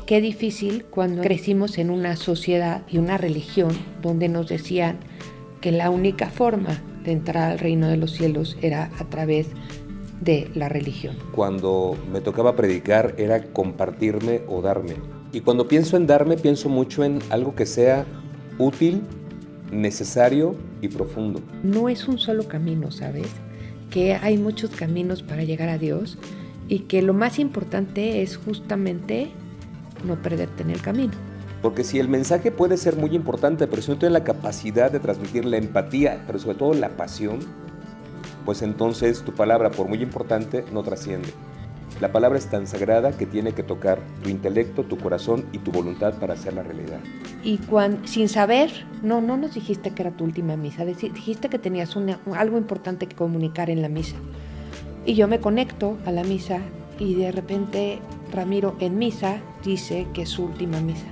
qué difícil cuando crecimos en una sociedad y una religión donde nos decían que la única forma de entrar al reino de los cielos era a través de la religión. Cuando me tocaba predicar era compartirme o darme. Y cuando pienso en darme, pienso mucho en algo que sea útil, necesario y profundo. No es un solo camino, ¿sabes? Que hay muchos caminos para llegar a Dios y que lo más importante es justamente no perderte en el camino. Porque si el mensaje puede ser muy importante, pero si no tiene la capacidad de transmitir la empatía, pero sobre todo la pasión, pues entonces tu palabra, por muy importante, no trasciende. La palabra es tan sagrada que tiene que tocar tu intelecto, tu corazón y tu voluntad para hacerla realidad. Y sin saber, no nos dijiste que era tu última misa, dijiste que tenías algo importante que comunicar en la misa. Y yo me conecto a la misa y de repente Ramiro en misa dice que es su última misa.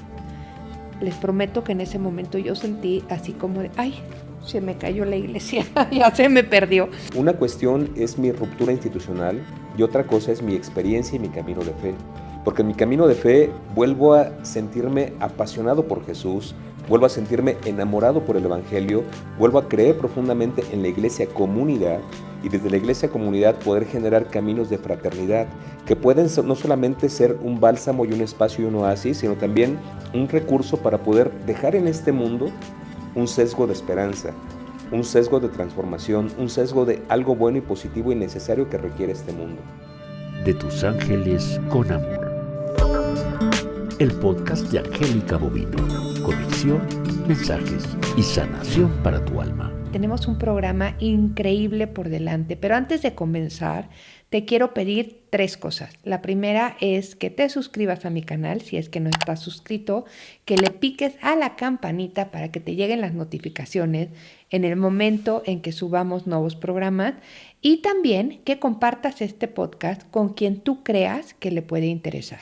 Les prometo que en ese momento yo sentí así como de, ay, se me cayó la iglesia, ya se me perdió. Una cuestión es mi ruptura institucional y otra cosa es mi experiencia y mi camino de fe. Porque en mi camino de fe vuelvo a sentirme apasionado por Jesús, vuelvo a sentirme enamorado por el Evangelio, vuelvo a creer profundamente en la iglesia comunidad y desde la iglesia comunidad poder generar caminos de fraternidad que pueden no solamente ser un bálsamo y un espacio y un oasis, sino también un recurso para poder dejar en este mundo un sesgo de esperanza, un sesgo de transformación, un sesgo de algo bueno y positivo y necesario que requiere este mundo. De tus ángeles con amor. El podcast de Angélica Bovino. Conexión, mensajes y sanación para tu alma. Tenemos un programa increíble por delante, pero antes de comenzar, te quiero pedir 3 cosas. La primera es que te suscribas a mi canal, si es que no estás suscrito, que le piques a la campanita para que te lleguen las notificaciones en el momento en que subamos nuevos programas y también que compartas este podcast con quien tú creas que le puede interesar.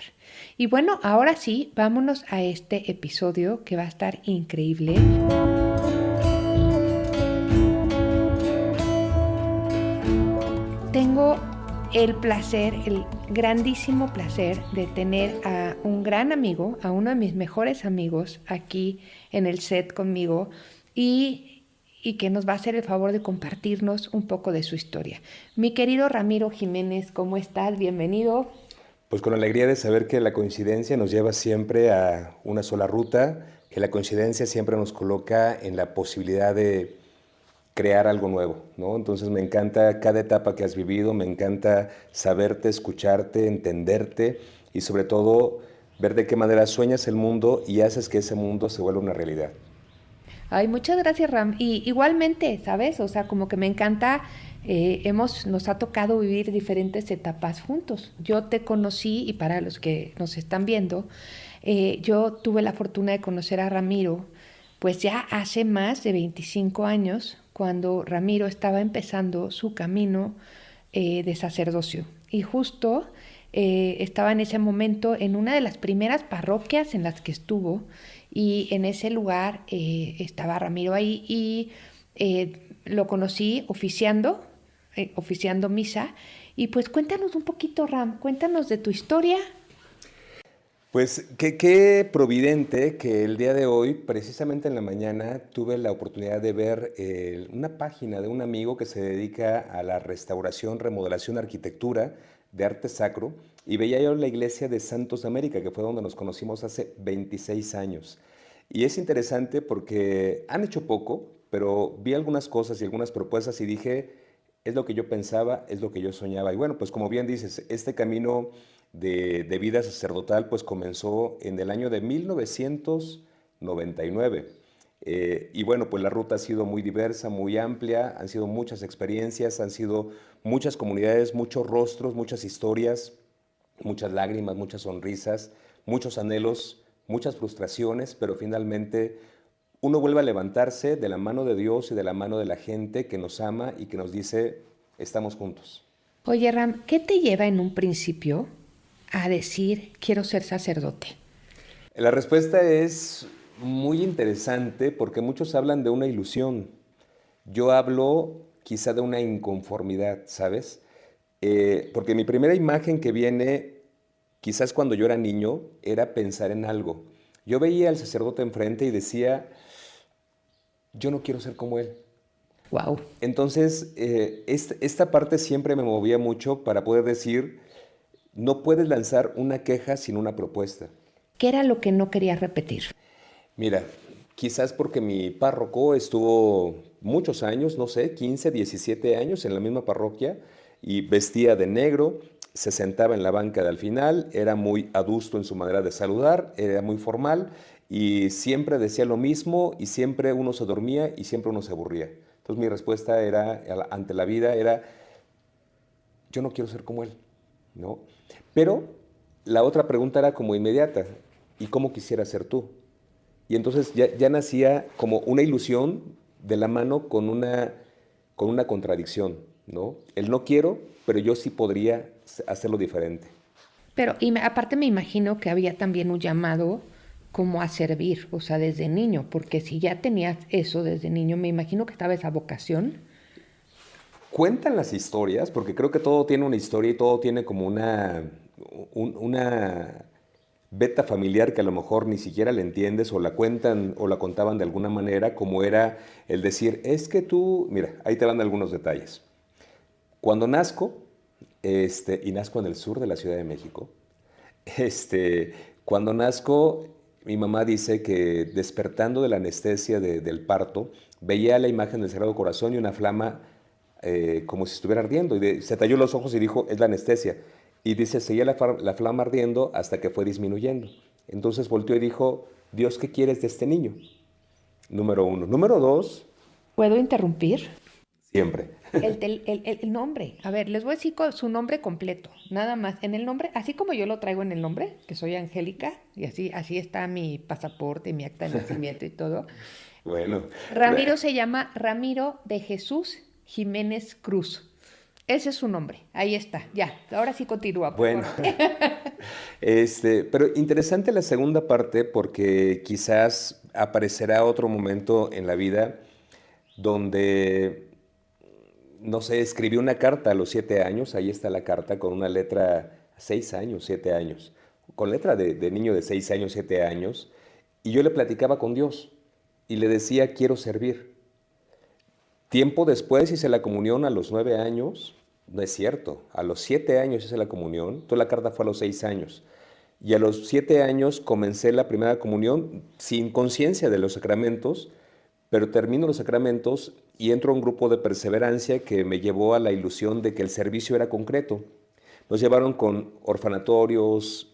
Y bueno, ahora sí, vámonos a este episodio que va a estar increíble. Tengo el placer, el grandísimo placer de tener a un gran amigo, a uno de mis mejores amigos aquí en el set conmigo y que nos va a hacer el favor de compartirnos un poco de su historia. Mi querido Ramiro Jiménez, ¿cómo estás? Bienvenido. Pues con la alegría de saber que la coincidencia nos lleva siempre a una sola ruta, que la coincidencia siempre nos coloca en la posibilidad de crear algo nuevo, ¿no? Entonces me encanta cada etapa que has vivido, me encanta saberte, escucharte, entenderte y sobre todo ver de qué manera sueñas el mundo y haces que ese mundo se vuelva una realidad. Ay, muchas gracias, Ram. Y igualmente, ¿sabes? O sea, como que me encanta, nos ha tocado vivir diferentes etapas juntos. Yo te conocí, y para los que nos están viendo, yo tuve la fortuna de conocer a Ramiro, pues ya hace más de 25 años, cuando Ramiro estaba empezando su camino de sacerdocio. Y justo estaba en ese momento en una de las primeras parroquias en las que estuvo, y en ese lugar estaba Ramiro ahí y lo conocí oficiando misa. Y pues cuéntanos un poquito, Ram, cuéntanos de tu historia. Pues qué providente que el día de hoy, precisamente en la mañana, tuve la oportunidad de ver una página de un amigo que se dedica a la restauración, remodelación, arquitectura de arte sacro, y veía yo la iglesia de Santos de América, que fue donde nos conocimos hace 26 años. Y es interesante porque han hecho poco, pero vi algunas cosas y algunas propuestas y dije, es lo que yo pensaba, es lo que yo soñaba. Y bueno, pues como bien dices, este camino de vida sacerdotal pues comenzó en el año de 1999. Y bueno, pues la ruta ha sido muy diversa, muy amplia, han sido muchas experiencias, han sido muchas comunidades, muchos rostros, muchas historias, muchas lágrimas, muchas sonrisas, muchos anhelos, muchas frustraciones, pero finalmente uno vuelve a levantarse de la mano de Dios y de la mano de la gente que nos ama y que nos dice, estamos juntos. Oye, Ram, ¿qué te lleva en un principio a decir quiero ser sacerdote? La respuesta es muy interesante porque muchos hablan de una ilusión. Yo hablo quizá de una inconformidad, ¿sabes? Porque mi primera imagen que viene quizás cuando yo era niño, era pensar en algo. Yo veía al sacerdote enfrente y decía, yo no quiero ser como él. Wow. Entonces, esta parte siempre me movía mucho para poder decir, no puedes lanzar una queja sin una propuesta. ¿Qué era lo que no querías repetir? Mira, quizás porque mi párroco estuvo muchos años, no sé, 15, 17 años en la misma parroquia y vestía de negro, se sentaba en la banca de al final, era muy adusto en su manera de saludar, era muy formal y siempre decía lo mismo y siempre uno se dormía y siempre uno se aburría. Entonces mi respuesta era, ante la vida era, yo no quiero ser como él, ¿no? Pero la otra pregunta era como inmediata, ¿y cómo quisieras ser tú? Y entonces ya nacía como una ilusión de la mano con una contradicción, ¿no? El no quiero, pero yo sí podría hacerlo diferente. Pero aparte me imagino que había también un llamado como a servir, o sea, desde niño, porque si ya tenías eso desde niño, me imagino que estaba esa vocación. Cuentan las historias, porque creo que todo tiene una historia y todo tiene como una beta familiar que a lo mejor ni siquiera le entiendes o la cuentan o la contaban de alguna manera, como era el decir, es que tú, mira, ahí te van algunos detalles. Cuando nazco, y nazco en el sur de la Ciudad de México, este, cuando nazco, mi mamá dice que despertando de la anestesia del parto, veía la imagen del Sagrado Corazón y una flama como si estuviera ardiendo. Se talló los ojos y dijo, es la anestesia. Y dice, seguía la flama ardiendo hasta que fue disminuyendo. Entonces volteó y dijo, Dios, ¿qué quieres de este niño? Número uno. Número dos, ¿Puedo interrumpir? siempre. El nombre. A ver, les voy a decir su nombre completo. Nada más. En el nombre, así como yo lo traigo en el nombre, que soy Angélica, y así está mi pasaporte, mi acta de nacimiento y todo. Bueno. Ramiro se llama Ramiro de Jesús Jiménez Cruz. Ese es su nombre. Ahí está. Ya. Ahora sí continúa. Bueno. Pero interesante la segunda parte porque quizás aparecerá otro momento en la vida donde, no sé, escribí una carta a los 7 años, ahí está la carta con una letra, 6 años, 7 años, con letra de niño de 6 años, 7 años, y yo le platicaba con Dios y le decía, quiero servir. Tiempo después hice la comunión a los 9 años, no es cierto, a los 7 años hice la comunión, toda la carta fue a los 6 años, y a los 7 años comencé la primera comunión sin conciencia de los sacramentos, pero termino los sacramentos y entro a un grupo de perseverancia que me llevó a la ilusión de que el servicio era concreto. Nos llevaron con orfanatorios,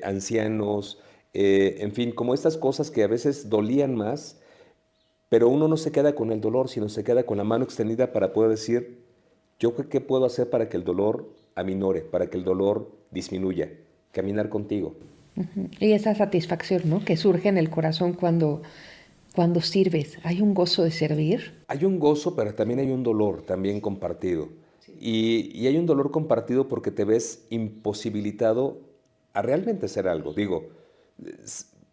ancianos, en fin, como estas cosas que a veces dolían más, pero uno no se queda con el dolor, sino se queda con la mano extendida para poder decir, ¿yo qué puedo hacer para que el dolor aminore, para que el dolor disminuya? Caminar contigo. Y esa satisfacción, ¿no? Que surge en el corazón cuando sirves. ¿Hay un gozo de servir? Hay un gozo, pero también hay un dolor también compartido. Y hay un dolor compartido porque te ves imposibilitado a realmente hacer algo. Digo,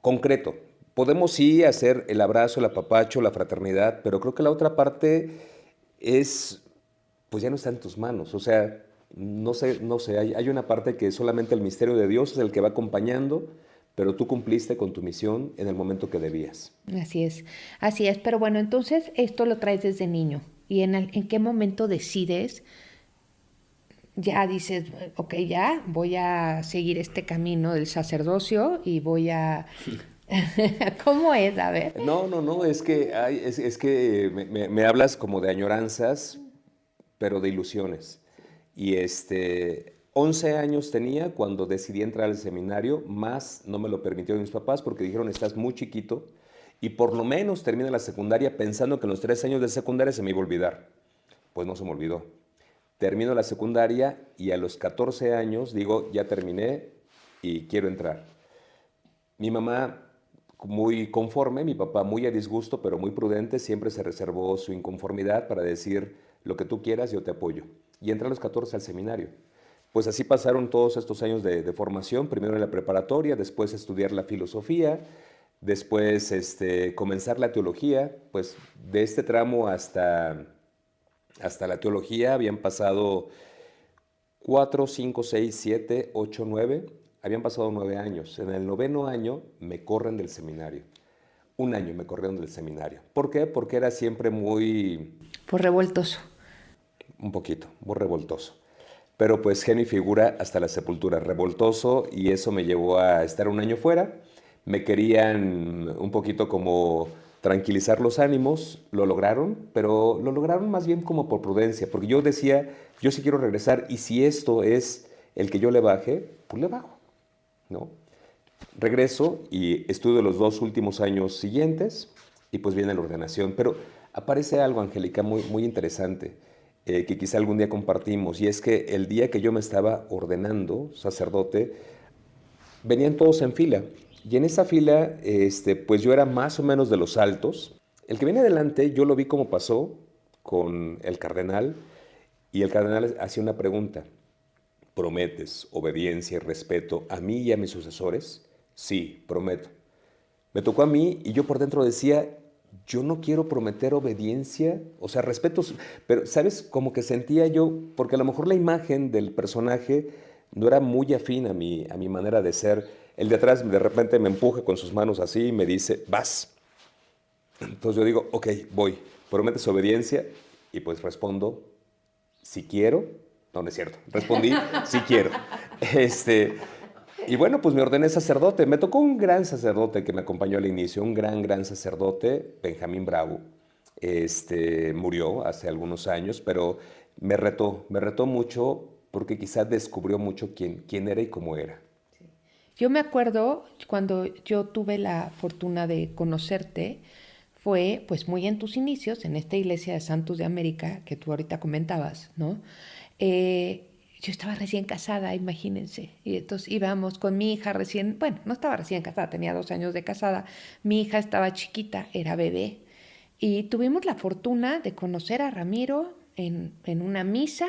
concreto. Podemos sí hacer el abrazo, el apapacho, la fraternidad, pero creo que la otra parte es, pues ya no está en tus manos. O sea, no sé, hay una parte que solamente el misterio de Dios es el que va acompañando, pero tú cumpliste con tu misión en el momento que debías. Así es, pero bueno, entonces esto lo traes desde niño. ¿Y en qué momento decides, ya dices, ok, ya voy a seguir este camino del sacerdocio y voy a... ¿Cómo es? A ver. No, es que, es que me hablas como de añoranzas, pero de ilusiones. Y 11 años tenía cuando decidí entrar al seminario, más no me lo permitieron mis papás porque dijeron, estás muy chiquito y por lo menos termina la secundaria pensando que en los 3 años de secundaria se me iba a olvidar. Pues no se me olvidó. Termino la secundaria y a los 14 años digo, ya terminé y quiero entrar. Mi mamá muy conforme, mi papá muy a disgusto, pero muy prudente, siempre se reservó su inconformidad para decir, lo que tú quieras, yo te apoyo. Y entré a los 14 al seminario. Pues así pasaron todos estos años de formación, primero en la preparatoria, después estudiar la filosofía, después comenzar la teología, pues de este tramo hasta la teología habían pasado 4, 5, 6, 7, 8, 9, Habían pasado 9 años. En el 9º año me corren del seminario. 1 año me corrieron del seminario. ¿Por qué? Porque era siempre muy... Por revoltoso. Un poquito, muy revoltoso. Pero pues genio y figura hasta la sepultura, revoltoso, y eso me llevó a estar 1 año fuera. Me querían un poquito como tranquilizar los ánimos, lo lograron, pero lo lograron más bien como por prudencia, porque yo decía, yo sí quiero regresar, y si esto es el que yo le baje, pues le bajo, ¿no? Regreso y estudio los 2 últimos años siguientes, y pues viene la ordenación. Pero aparece algo, Angélica, muy interesante, que quizá algún día compartimos, y es que el día que yo me estaba ordenando sacerdote, venían todos en fila, y en esa fila, pues yo era más o menos de los altos. El que viene adelante, yo lo vi cómo pasó con el cardenal, y el cardenal hacía una pregunta: ¿prometes obediencia y respeto a mí y a mis sucesores? Sí, prometo. Me tocó a mí y yo por dentro decía, yo no quiero prometer obediencia, o sea, respeto, pero ¿sabes? Como que sentía yo, porque a lo mejor la imagen del personaje no era muy afín a mi manera de ser. El de atrás de repente me empuja con sus manos así y me dice, vas. Entonces yo digo, ok, voy. ¿Prometes obediencia? Y pues respondo, si quiero. No, no es cierto. Respondí, sí quiero. Y bueno, pues me ordené sacerdote. Me tocó un gran sacerdote que me acompañó al inicio, un gran sacerdote, Benjamín Bravo. Murió hace algunos años, pero me retó mucho porque quizás descubrió mucho quién era y cómo era. Yo me acuerdo cuando yo tuve la fortuna de conocerte, fue pues muy en tus inicios, en esta iglesia de Santos de América que tú ahorita comentabas, ¿no? Yo estaba recién casada, imagínense, y entonces íbamos con mi hija recién, bueno, no estaba recién casada, tenía 2 años de casada, mi hija estaba chiquita, era bebé, y tuvimos la fortuna de conocer a Ramiro en una misa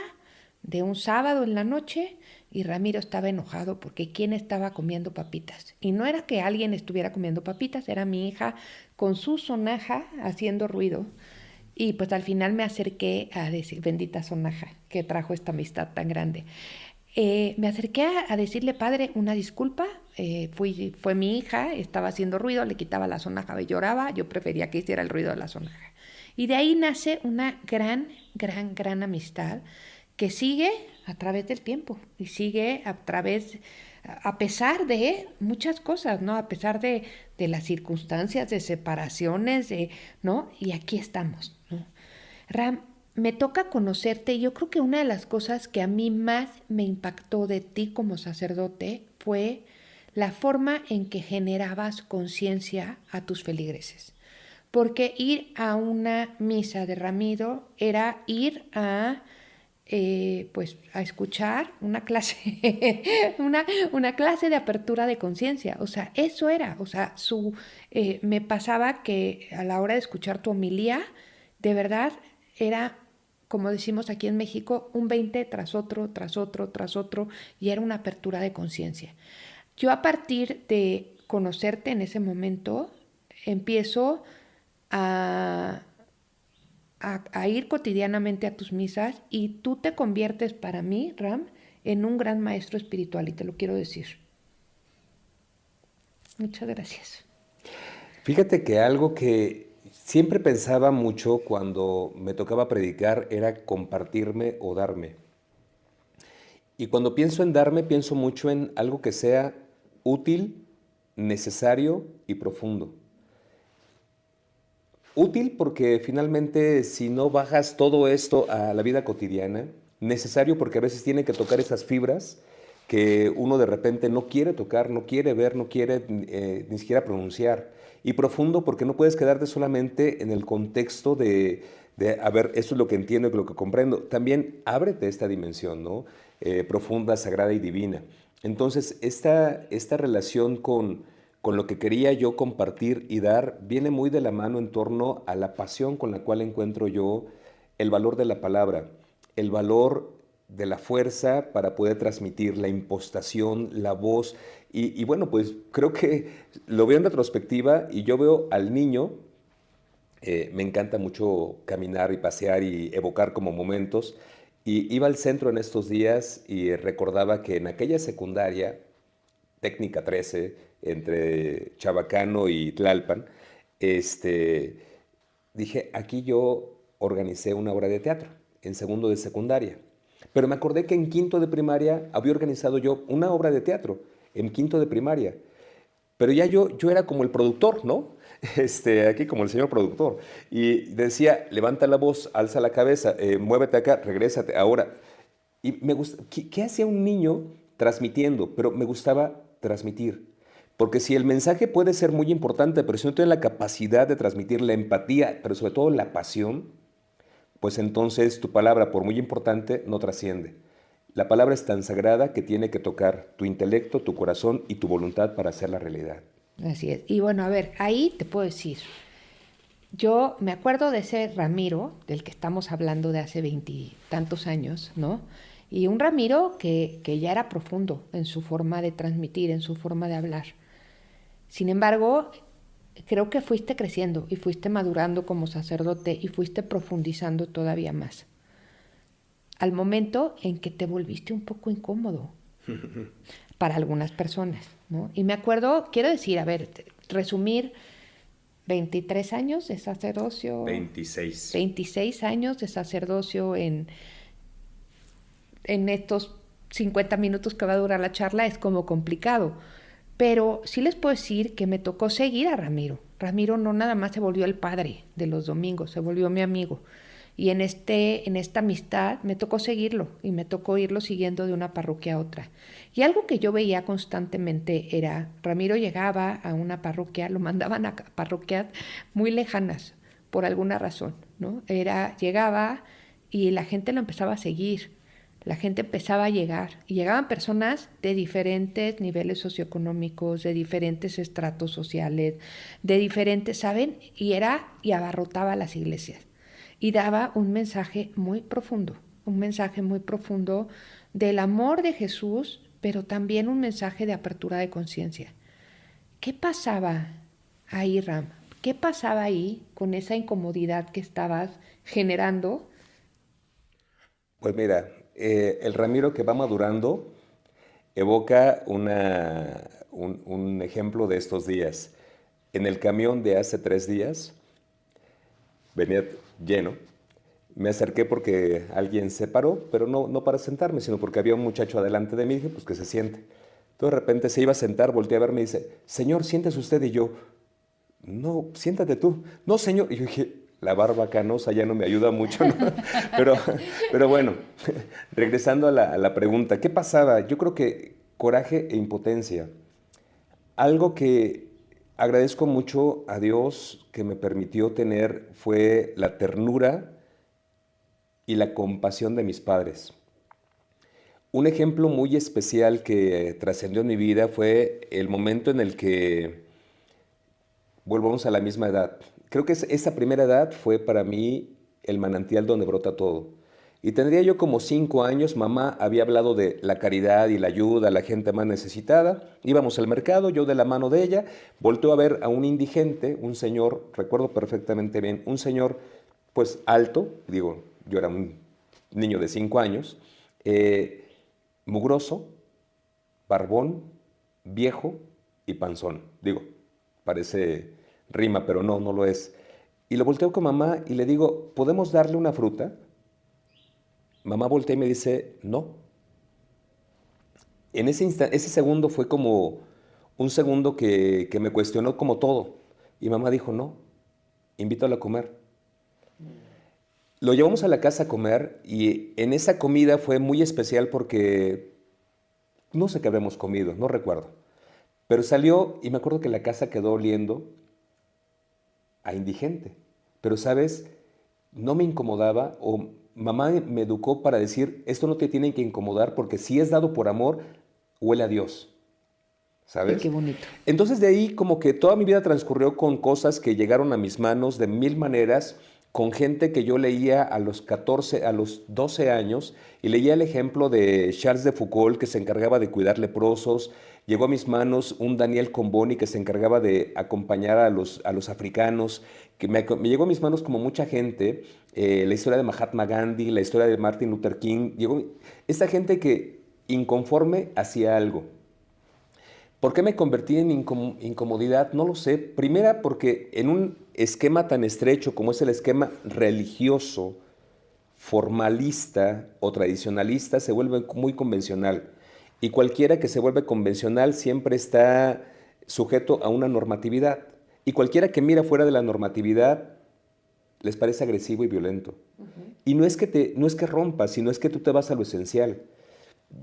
de un sábado en la noche, y Ramiro estaba enojado porque ¿quién estaba comiendo papitas? Y no era que alguien estuviera comiendo papitas, era mi hija con su sonaja haciendo ruido. Y pues al final me acerqué a decir, bendita sonaja que trajo esta amistad tan grande. Me acerqué a decirle, padre, una disculpa, fue mi hija, estaba haciendo ruido, le quitaba la sonaja y lloraba, yo prefería que hiciera el ruido de la sonaja. Y de ahí nace una gran amistad que sigue a través del tiempo y sigue a pesar de muchas cosas, ¿no? A pesar de las circunstancias, de separaciones, ¿no? Y aquí estamos, ¿no? Ram, me toca conocerte y yo creo que una de las cosas que a mí más me impactó de ti como sacerdote fue la forma en que generabas conciencia a tus feligreses. Porque ir a una misa de Ramiro era ir pues a escuchar una clase, una clase de apertura de conciencia. O sea, eso era. O sea, me pasaba que a la hora de escuchar tu homilía, de verdad era, como decimos aquí en México, un 20 tras otro, y era una apertura de conciencia. Yo a partir de conocerte en ese momento, empiezo a ir cotidianamente a tus misas y tú te conviertes para mí, Ram, en un gran maestro espiritual y te lo quiero decir. Muchas gracias. Fíjate que algo que siempre pensaba mucho cuando me tocaba predicar era compartirme o darme. Y cuando pienso en darme, pienso mucho en algo que sea útil, necesario y profundo. Útil porque finalmente si no bajas todo esto a la vida cotidiana, necesario porque a veces tiene que tocar esas fibras que uno de repente no quiere tocar, no quiere ver, no quiere ni siquiera pronunciar. Y profundo porque no puedes quedarte solamente en el contexto de a ver, esto es lo que entiendo y lo que comprendo. También ábrete esta dimensión, ¿no? Profunda, sagrada y divina. Entonces, esta relación con lo que quería yo compartir y dar, viene muy de la mano en torno a la pasión con la cual encuentro yo el valor de la palabra, el valor de la fuerza para poder transmitir, la impostación, la voz. Y bueno, pues creo que lo veo en retrospectiva y yo veo al niño, me encanta mucho caminar y pasear y evocar como momentos, y iba al centro en estos días y recordaba que en aquella secundaria, Técnica 13, entre Chabacano y Tlalpan, este, dije, aquí yo organicé una obra de teatro en segundo de secundaria. Pero me acordé que en quinto de primaria había organizado yo una obra de teatro en quinto de primaria. Pero ya yo era como el productor, ¿no? Aquí como el señor productor. Y decía, levanta la voz, alza la cabeza, muévete acá, regrésate, ahora. Y me gusta, ¿qué hacía un niño transmitiendo? Pero me gustaba transmitir. Porque si el mensaje puede ser muy importante, pero si no tiene la capacidad de transmitir la empatía, pero sobre todo la pasión, pues entonces tu palabra, por muy importante, no trasciende. La palabra es tan sagrada que tiene que tocar tu intelecto, tu corazón y tu voluntad para hacerla realidad. Así es. Y bueno, a ver, ahí te puedo decir, yo me acuerdo de ese Ramiro, del que estamos hablando de hace veintitantos años, ¿no? Y un Ramiro que ya era profundo en su forma de transmitir, en su forma de hablar. Sin embargo, creo que fuiste creciendo y fuiste madurando como sacerdote y fuiste profundizando todavía más. Al momento en que te volviste un poco incómodo para algunas personas, ¿no? Y me acuerdo, quiero decir, a ver, resumir 23 años de sacerdocio. 26. 26 años de sacerdocio en estos 50 minutos que va a durar la charla es como complicado. Pero sí les puedo decir que me tocó seguir a Ramiro. Ramiro no nada más se volvió el padre de los domingos, se volvió mi amigo. Y en esta amistad me tocó seguirlo y me tocó irlo siguiendo de una parroquia a otra. Y algo que yo veía constantemente era, Ramiro llegaba a una parroquia, lo mandaban a parroquias muy lejanas por alguna razón, ¿no? Llegaba y la gente lo empezaba a seguir. La gente empezaba a llegar y llegaban personas de diferentes niveles socioeconómicos, de diferentes estratos sociales, de diferentes, ¿saben? Y abarrotaba las iglesias y daba un mensaje muy profundo del amor de Jesús, pero también un mensaje de apertura de conciencia. ¿Qué pasaba ahí, Ram? ¿Qué pasaba ahí con esa incomodidad que estabas generando? Pues mira, el Ramiro que va madurando evoca un ejemplo de estos días. En el camión de hace 3 días, venía lleno, me acerqué porque alguien se paró, pero no para sentarme, sino porque había un muchacho adelante de mí y dije, pues que se siente. Entonces de repente se iba a sentar, volteé a verme y dice, señor, siéntese usted. Y yo, no, siéntate tú. No, señor. Y yo dije, la barba canosa ya no me ayuda mucho, ¿no? Pero bueno, regresando a la pregunta, ¿qué pasaba? Yo creo que coraje e impotencia. Algo que agradezco mucho a Dios que me permitió tener fue la ternura y la compasión de mis padres. Un ejemplo muy especial que trascendió en mi vida fue el momento en el que volvamos a la misma edad. Creo que esa primera edad fue para mí el manantial donde brota todo. Y tendría yo como 5 años, mamá había hablado de la caridad y la ayuda a la gente más necesitada. Íbamos al mercado, yo de la mano de ella, volteó a ver a un indigente, un señor, recuerdo perfectamente bien, un señor pues alto, digo, yo era un niño de 5 años, mugroso, barbón, viejo y panzón. Digo, parece rima, pero no lo es. Y lo volteo con mamá y le digo, ¿podemos darle una fruta? Mamá voltea y me dice, no. En ese instante, ese segundo fue como un segundo que me cuestionó como todo. Y mamá dijo, no, invítalo a comer. Lo llevamos a la casa a comer y en esa comida fue muy especial porque no sé qué habíamos comido, no recuerdo. Pero salió y me acuerdo que la casa quedó oliendo a indigente. Pero, ¿sabes? No me incomodaba o mamá me educó para decir, esto no te tiene que incomodar porque si es dado por amor, huele a Dios. ¿Sabes? Ay, qué bonito. Entonces de ahí como que toda mi vida transcurrió con cosas que llegaron a mis manos de 1000 maneras, con gente que yo leía a los 14, a los 12 años, y leía el ejemplo de Charles de Foucault, que se encargaba de cuidar leprosos. Llegó a mis manos un Daniel Comboni, que se encargaba de acompañar a los africanos, que me llegó a mis manos como mucha gente, la historia de Mahatma Gandhi, la historia de Martin Luther King. Llegó esta gente que inconforme hacía algo. ¿Por qué me convertí en incomodidad? No lo sé. Primera, porque en un esquema tan estrecho como es el esquema religioso, formalista o tradicionalista, se vuelve muy convencional. Y cualquiera que se vuelve convencional siempre está sujeto a una normatividad. Y cualquiera que mira fuera de la normatividad les parece agresivo y violento. Y no es que rompas, sino es que tú te vas a lo esencial.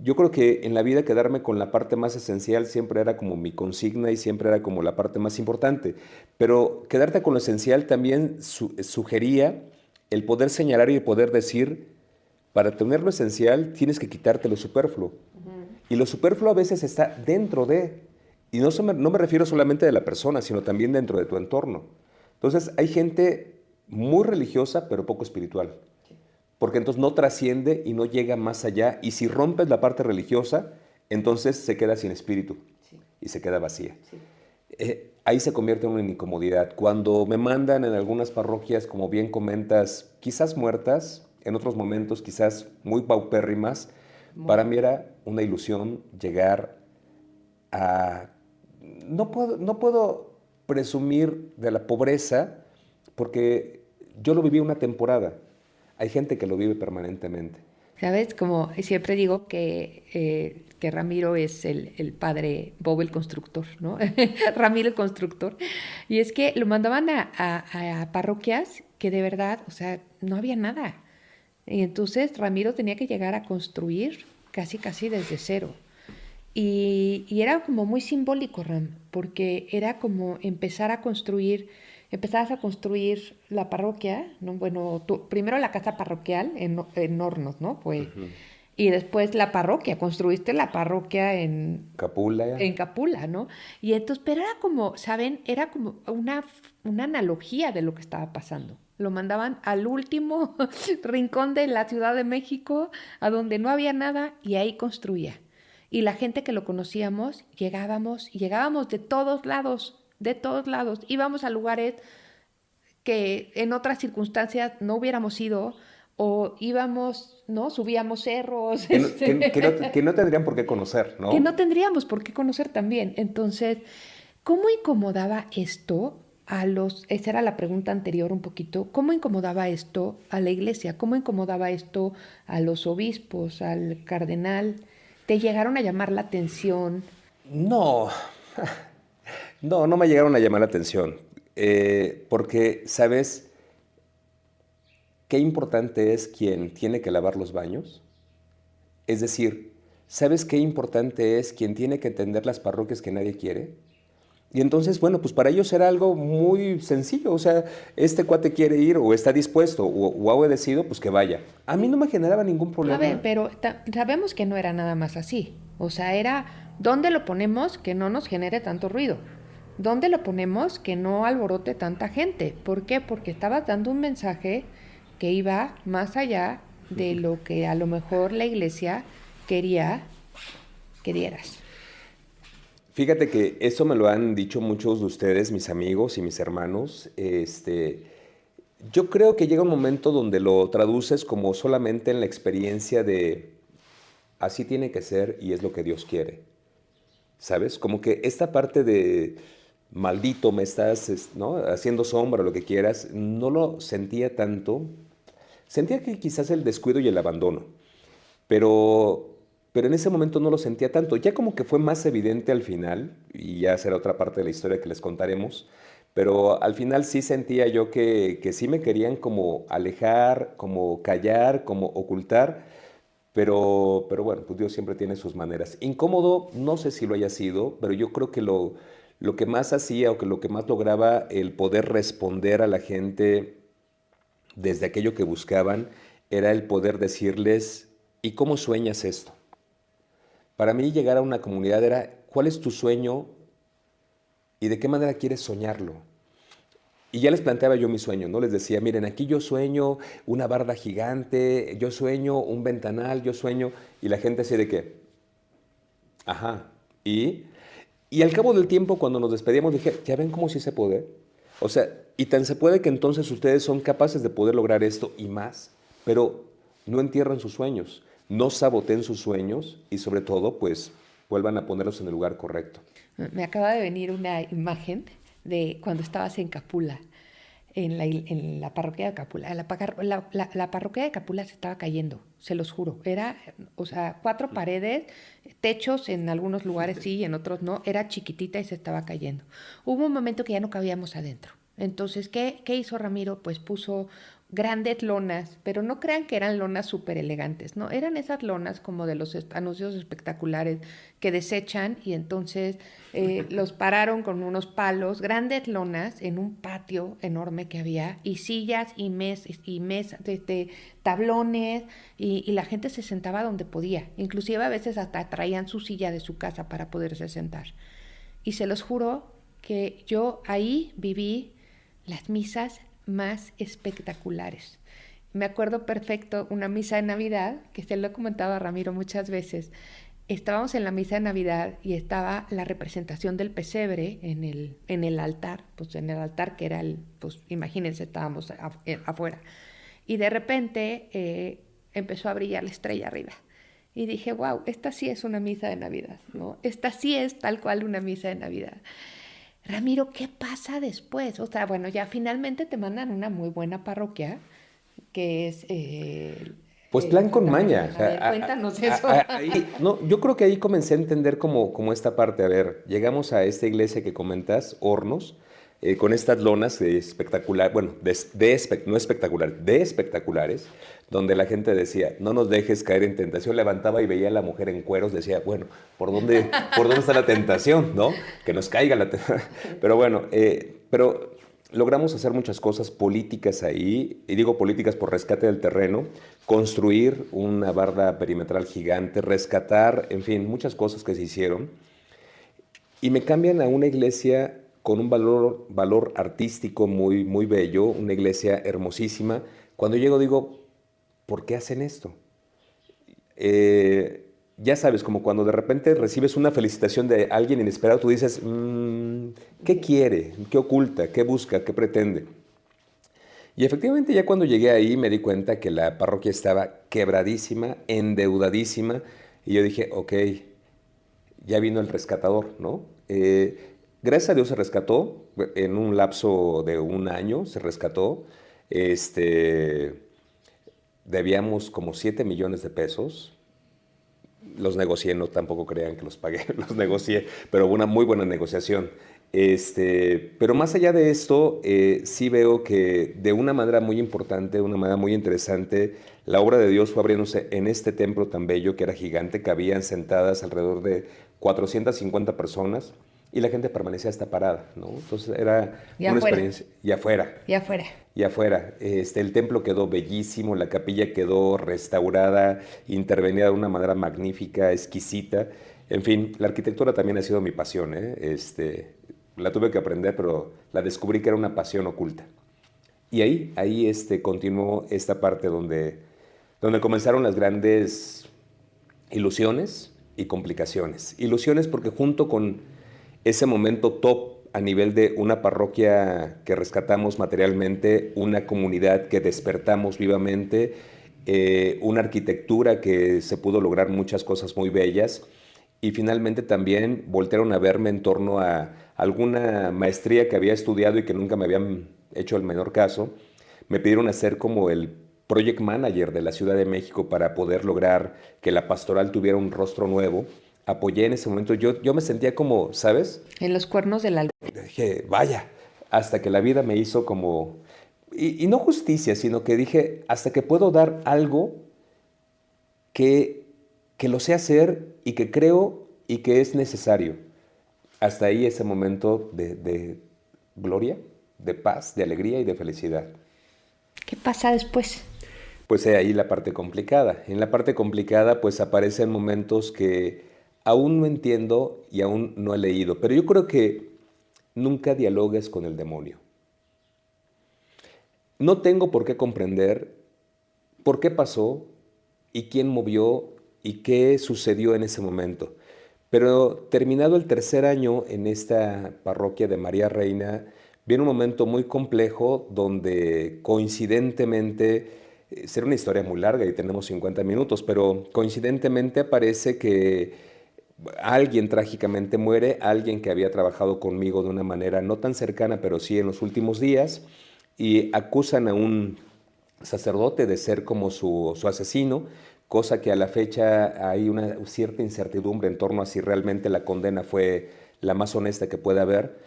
Yo creo que en la vida quedarme con la parte más esencial siempre era como mi consigna y siempre era como la parte más importante. Pero quedarte con lo esencial también sugería el poder señalar y el poder decir, para tener lo esencial tienes que quitarte lo superfluo. Y lo superfluo a veces está dentro de, y no me refiero solamente de la persona, sino también dentro de tu entorno. Entonces hay gente muy religiosa pero poco espiritual. Porque entonces no trasciende y no llega más allá. Y si rompes la parte religiosa, entonces se queda sin espíritu y se queda vacía. Ahí se convierte en una incomodidad. Cuando me mandan en algunas parroquias, como bien comentas, quizás muertas, en otros momentos quizás muy paupérrimas, para mí era una ilusión llegar a... No puedo presumir de la pobreza porque yo lo viví una temporada. Hay gente que lo vive permanentemente. ¿Sabes? Como siempre digo que Ramiro es el padre Bob el constructor, ¿no? Ramiro el constructor. Y es que lo mandaban a parroquias que de verdad, o sea, no había nada. Y entonces Ramiro tenía que llegar a construir casi desde cero. Y era como muy simbólico, Ram, porque era como empezabas a construir la parroquia, ¿no? Bueno, primero la casa parroquial en Hornos, ¿no? Pues, y después la parroquia, construiste la parroquia en Capula, ¿no? Y entonces, pero era como, ¿saben? Era como una analogía de lo que estaba pasando. Lo mandaban al último rincón de la Ciudad de México, a donde no había nada, y ahí construía. Y la gente que lo conocíamos, llegábamos de todos lados, íbamos a lugares que en otras circunstancias no hubiéramos ido, o íbamos, ¿no? Subíamos cerros. Que no tendrían por qué conocer, ¿no? Que no tendríamos por qué conocer también. Entonces, ¿cómo incomodaba esto esa era la pregunta anterior un poquito, ¿cómo incomodaba esto a la iglesia? ¿Cómo incomodaba esto a los obispos, al cardenal? ¿Te llegaron a llamar la atención? No, no me llegaron a llamar la atención, porque, ¿sabes qué importante es quien tiene que lavar los baños? Es decir, ¿sabes qué importante es quien tiene que atender las parroquias que nadie quiere? Y entonces, bueno, pues para ellos era algo muy sencillo, o sea, este cuate quiere ir o está dispuesto o ha obedecido, pues que vaya. A mí no me generaba ningún problema. A ver, pero sabemos que no era nada más así, o sea, era ¿dónde lo ponemos que no nos genere tanto ruido? ¿Dónde lo ponemos que no alborote tanta gente? ¿Por qué? Porque estabas dando un mensaje que iba más allá de lo que a lo mejor la iglesia quería que dieras. Fíjate que eso me lo han dicho muchos de ustedes, mis amigos y mis hermanos. Yo creo que llega un momento donde lo traduces como solamente en la experiencia de así tiene que ser y es lo que Dios quiere. ¿Sabes? Como que esta parte de maldito me estás, ¿no? haciendo sombra o lo que quieras, no lo sentía tanto. Sentía que quizás el descuido y el abandono, pero en ese momento no lo sentía tanto. Ya como que fue más evidente al final, y ya será otra parte de la historia que les contaremos, pero al final sí sentía yo que sí me querían como alejar, como callar, como ocultar, pero bueno, pues Dios siempre tiene sus maneras. Incómodo, no sé si lo haya sido, pero yo creo que lo que más hacía o que lo que más lograba el poder responder a la gente desde aquello que buscaban era el poder decirles, ¿y cómo sueñas esto? Para mí llegar a una comunidad era, ¿cuál es tu sueño y de qué manera quieres soñarlo? Y ya les planteaba yo mi sueño, ¿no? Les decía, miren, aquí yo sueño una barda gigante, yo sueño un ventanal, yo sueño... Y la gente así de que, ajá, y al cabo del tiempo, cuando nos despedíamos, dije, ¿ya ven cómo sí se puede? O sea, y tan se puede que entonces ustedes son capaces de poder lograr esto y más, pero no entierran sus sueños. No saboteen sus sueños y sobre todo, pues vuelvan a ponerlos en el lugar correcto. Me acaba de venir una imagen de cuando estabas en Capula, en la parroquia de Capula. La parroquia de Capula se estaba cayendo, se los juro. Era, o sea, 4 paredes, techos en algunos lugares sí y en otros no. Era chiquitita y se estaba cayendo. Hubo un momento que ya no cabíamos adentro. Entonces, ¿qué hizo Ramiro? Pues puso grandes lonas, pero no crean que eran lonas súper elegantes, no, eran esas lonas como de los anuncios espectaculares que desechan y entonces los pararon con unos palos, grandes lonas en un patio enorme que había y sillas y mesas, tablones y la gente se sentaba donde podía, inclusive a veces hasta traían su silla de su casa para poderse sentar. Y se los juro que yo ahí viví las misas más espectaculares. Me acuerdo perfecto una misa de Navidad, que se lo he comentado a Ramiro muchas veces. Estábamos en la misa de Navidad y estaba la representación del pesebre en el altar, pues en el altar que era pues imagínense, estábamos afuera. Y de repente empezó a brillar la estrella arriba. Y dije, wow, esta sí es una misa de Navidad, ¿no? Esta sí es tal cual una misa de Navidad. Ramiro, ¿qué pasa después? O sea, bueno, ya finalmente te mandan una muy buena parroquia, que es... pues plan con maña. A ver, cuéntanos eso. No, yo creo que ahí comencé a entender como esta parte. A ver, llegamos a esta iglesia que comentas, Hornos, con estas lonas espectacular, bueno, no espectacular, de espectaculares, donde la gente decía, no nos dejes caer en tentación. Levantaba y veía a la mujer en cueros, decía, bueno, ¿por dónde está la tentación? ¿No? Que nos caiga la tentación. Pero bueno, pero logramos hacer muchas cosas políticas ahí, y digo políticas por rescate del terreno, construir una barda perimetral gigante, rescatar, en fin, muchas cosas que se hicieron. Y me cambian a una iglesia con un valor artístico muy, muy bello, una iglesia hermosísima. Cuando llego digo, ¿por qué hacen esto? Ya sabes, como cuando de repente recibes una felicitación de alguien inesperado, tú dices, ¿qué quiere? ¿Qué oculta? ¿Qué busca? ¿Qué pretende? Y efectivamente ya cuando llegué ahí me di cuenta que la parroquia estaba quebradísima, endeudadísima, y yo dije, ok, ya vino el rescatador, ¿no? Gracias a Dios se rescató, en un lapso de 1 año se rescató. Debíamos como 7 millones de pesos. Los negocié, no tampoco crean que los pagué, los negocié, pero una muy buena negociación. Pero más allá de esto, sí veo que de una manera muy importante, de una manera muy interesante, la obra de Dios fue abriéndose en este templo tan bello que era gigante, cabían sentadas alrededor de 450 personas y la gente permanecía hasta parada, ¿no? Entonces era una experiencia. Y afuera. El templo quedó bellísimo, la capilla quedó restaurada, intervenida de una manera magnífica, exquisita. En fin, la arquitectura también ha sido mi pasión, ¿eh? La tuve que aprender, pero la descubrí que era una pasión oculta. Y ahí continuó esta parte donde comenzaron las grandes ilusiones y complicaciones. Ilusiones porque junto con ese momento top a nivel de una parroquia que rescatamos materialmente, una comunidad que despertamos vivamente, una arquitectura que se pudo lograr muchas cosas muy bellas, y finalmente también voltearon a verme en torno a alguna maestría que había estudiado y que nunca me habían hecho el menor caso. Me pidieron hacer como el project manager de la Ciudad de México para poder lograr que la pastoral tuviera un rostro nuevo. Apoyé en ese momento, yo me sentía como, ¿sabes? En los cuernos del alba. Dije, vaya, hasta que la vida me hizo como, y no justicia, sino que dije, hasta que puedo dar algo que lo sé hacer y que creo y que es necesario. Hasta ahí ese momento de gloria, de paz, de alegría y de felicidad. ¿Qué pasa después? Pues ahí la parte complicada. En la parte complicada pues aparecen momentos que aún no entiendo y aún no he leído, pero yo creo que nunca dialogues con el demonio. No tengo por qué comprender por qué pasó y quién movió y qué sucedió en ese momento. Pero terminado el 3er año en esta parroquia de María Reina, viene un momento muy complejo donde coincidentemente, será una historia muy larga y tenemos 50 minutos, pero coincidentemente aparece que alguien trágicamente muere, alguien que había trabajado conmigo de una manera no tan cercana, pero sí en los últimos días, y acusan a un sacerdote de ser como su asesino, cosa que a la fecha hay una cierta incertidumbre en torno a si realmente la condena fue la más honesta que puede haber,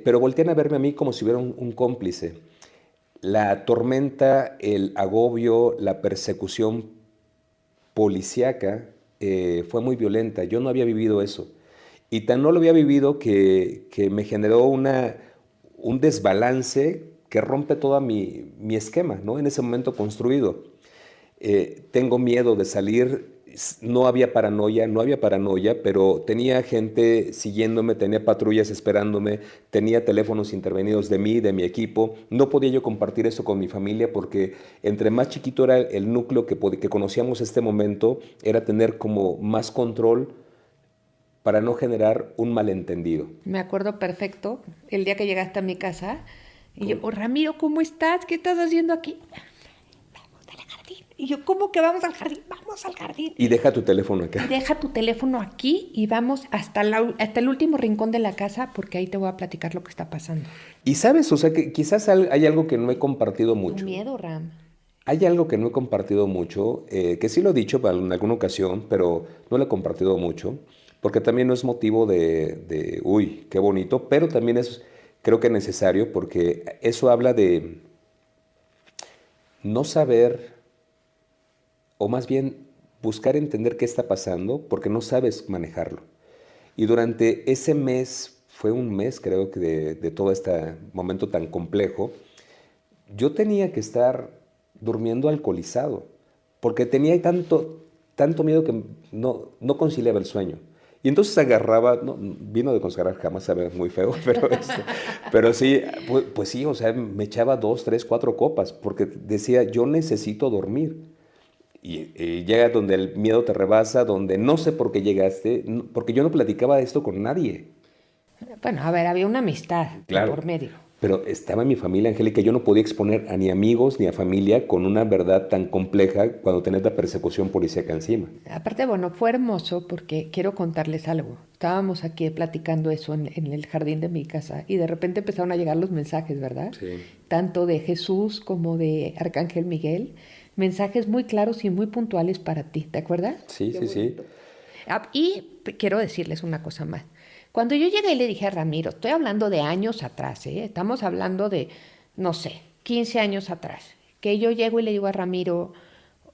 pero voltean a verme a mí como si hubiera un cómplice. La tormenta, el agobio, la persecución policíaca fue muy violenta. Yo no había vivido eso. Y tan no lo había vivido que me generó un desbalance que rompe todo mi esquema, ¿no? En ese momento construido. Tengo miedo de salir. No había paranoia, pero tenía gente siguiéndome, tenía patrullas esperándome, tenía teléfonos intervenidos de mí, de mi equipo. No podía yo compartir eso con mi familia porque entre más chiquito era el núcleo que conocíamos este momento, era tener como más control para no generar un malentendido. Me acuerdo perfecto el día que llegaste a mi casa y yo, Ramiro, ¿cómo estás? ¿Qué estás haciendo aquí? Y yo, ¿cómo que vamos al jardín? Vamos al jardín. Y deja tu teléfono acá. Deja tu teléfono aquí y vamos hasta el último rincón de la casa porque ahí te voy a platicar lo que está pasando. Y sabes, o sea, que quizás hay algo que no he compartido mucho. Tu miedo, Ram. Hay algo que no he compartido mucho, que sí lo he dicho en alguna ocasión, pero no lo he compartido mucho, porque también no es motivo de uy, qué bonito, pero también es, creo que necesario, porque eso habla de no saber, o más bien buscar entender qué está pasando porque no sabes manejarlo. Y durante ese mes, fue un mes creo que de todo este momento tan complejo, yo tenía que estar durmiendo alcoholizado porque tenía tanto miedo que no conciliaba el sueño. Y entonces agarraba, no, vino de consagrar jamás, sabe muy feo, pero sí, pues sí, o sea, me echaba 2, 3, 4 copas porque decía, yo necesito dormir. Y llega donde el miedo te rebasa, donde no sé por qué llegaste, porque yo no platicaba esto con nadie. Bueno, a ver, había una amistad Claro, por medio. pero estaba mi familia, Angélica, yo no podía exponer a ni amigos ni a familia con una verdad tan compleja cuando tenés la persecución policíaca encima. Aparte, bueno, fue hermoso porque quiero contarles algo. Estábamos aquí platicando eso en el jardín de mi casa y de repente empezaron a llegar los mensajes, ¿verdad? Sí. Tanto de Jesús como de Arcángel Miguel. Mensajes muy claros y muy puntuales para ti, ¿te acuerdas? Sí, sí, sí. Y quiero decirles una cosa más. Cuando yo llegué y le dije a Ramiro, estoy hablando de años atrás, estamos hablando de, no sé, 15 años atrás, que yo llego y le digo a Ramiro,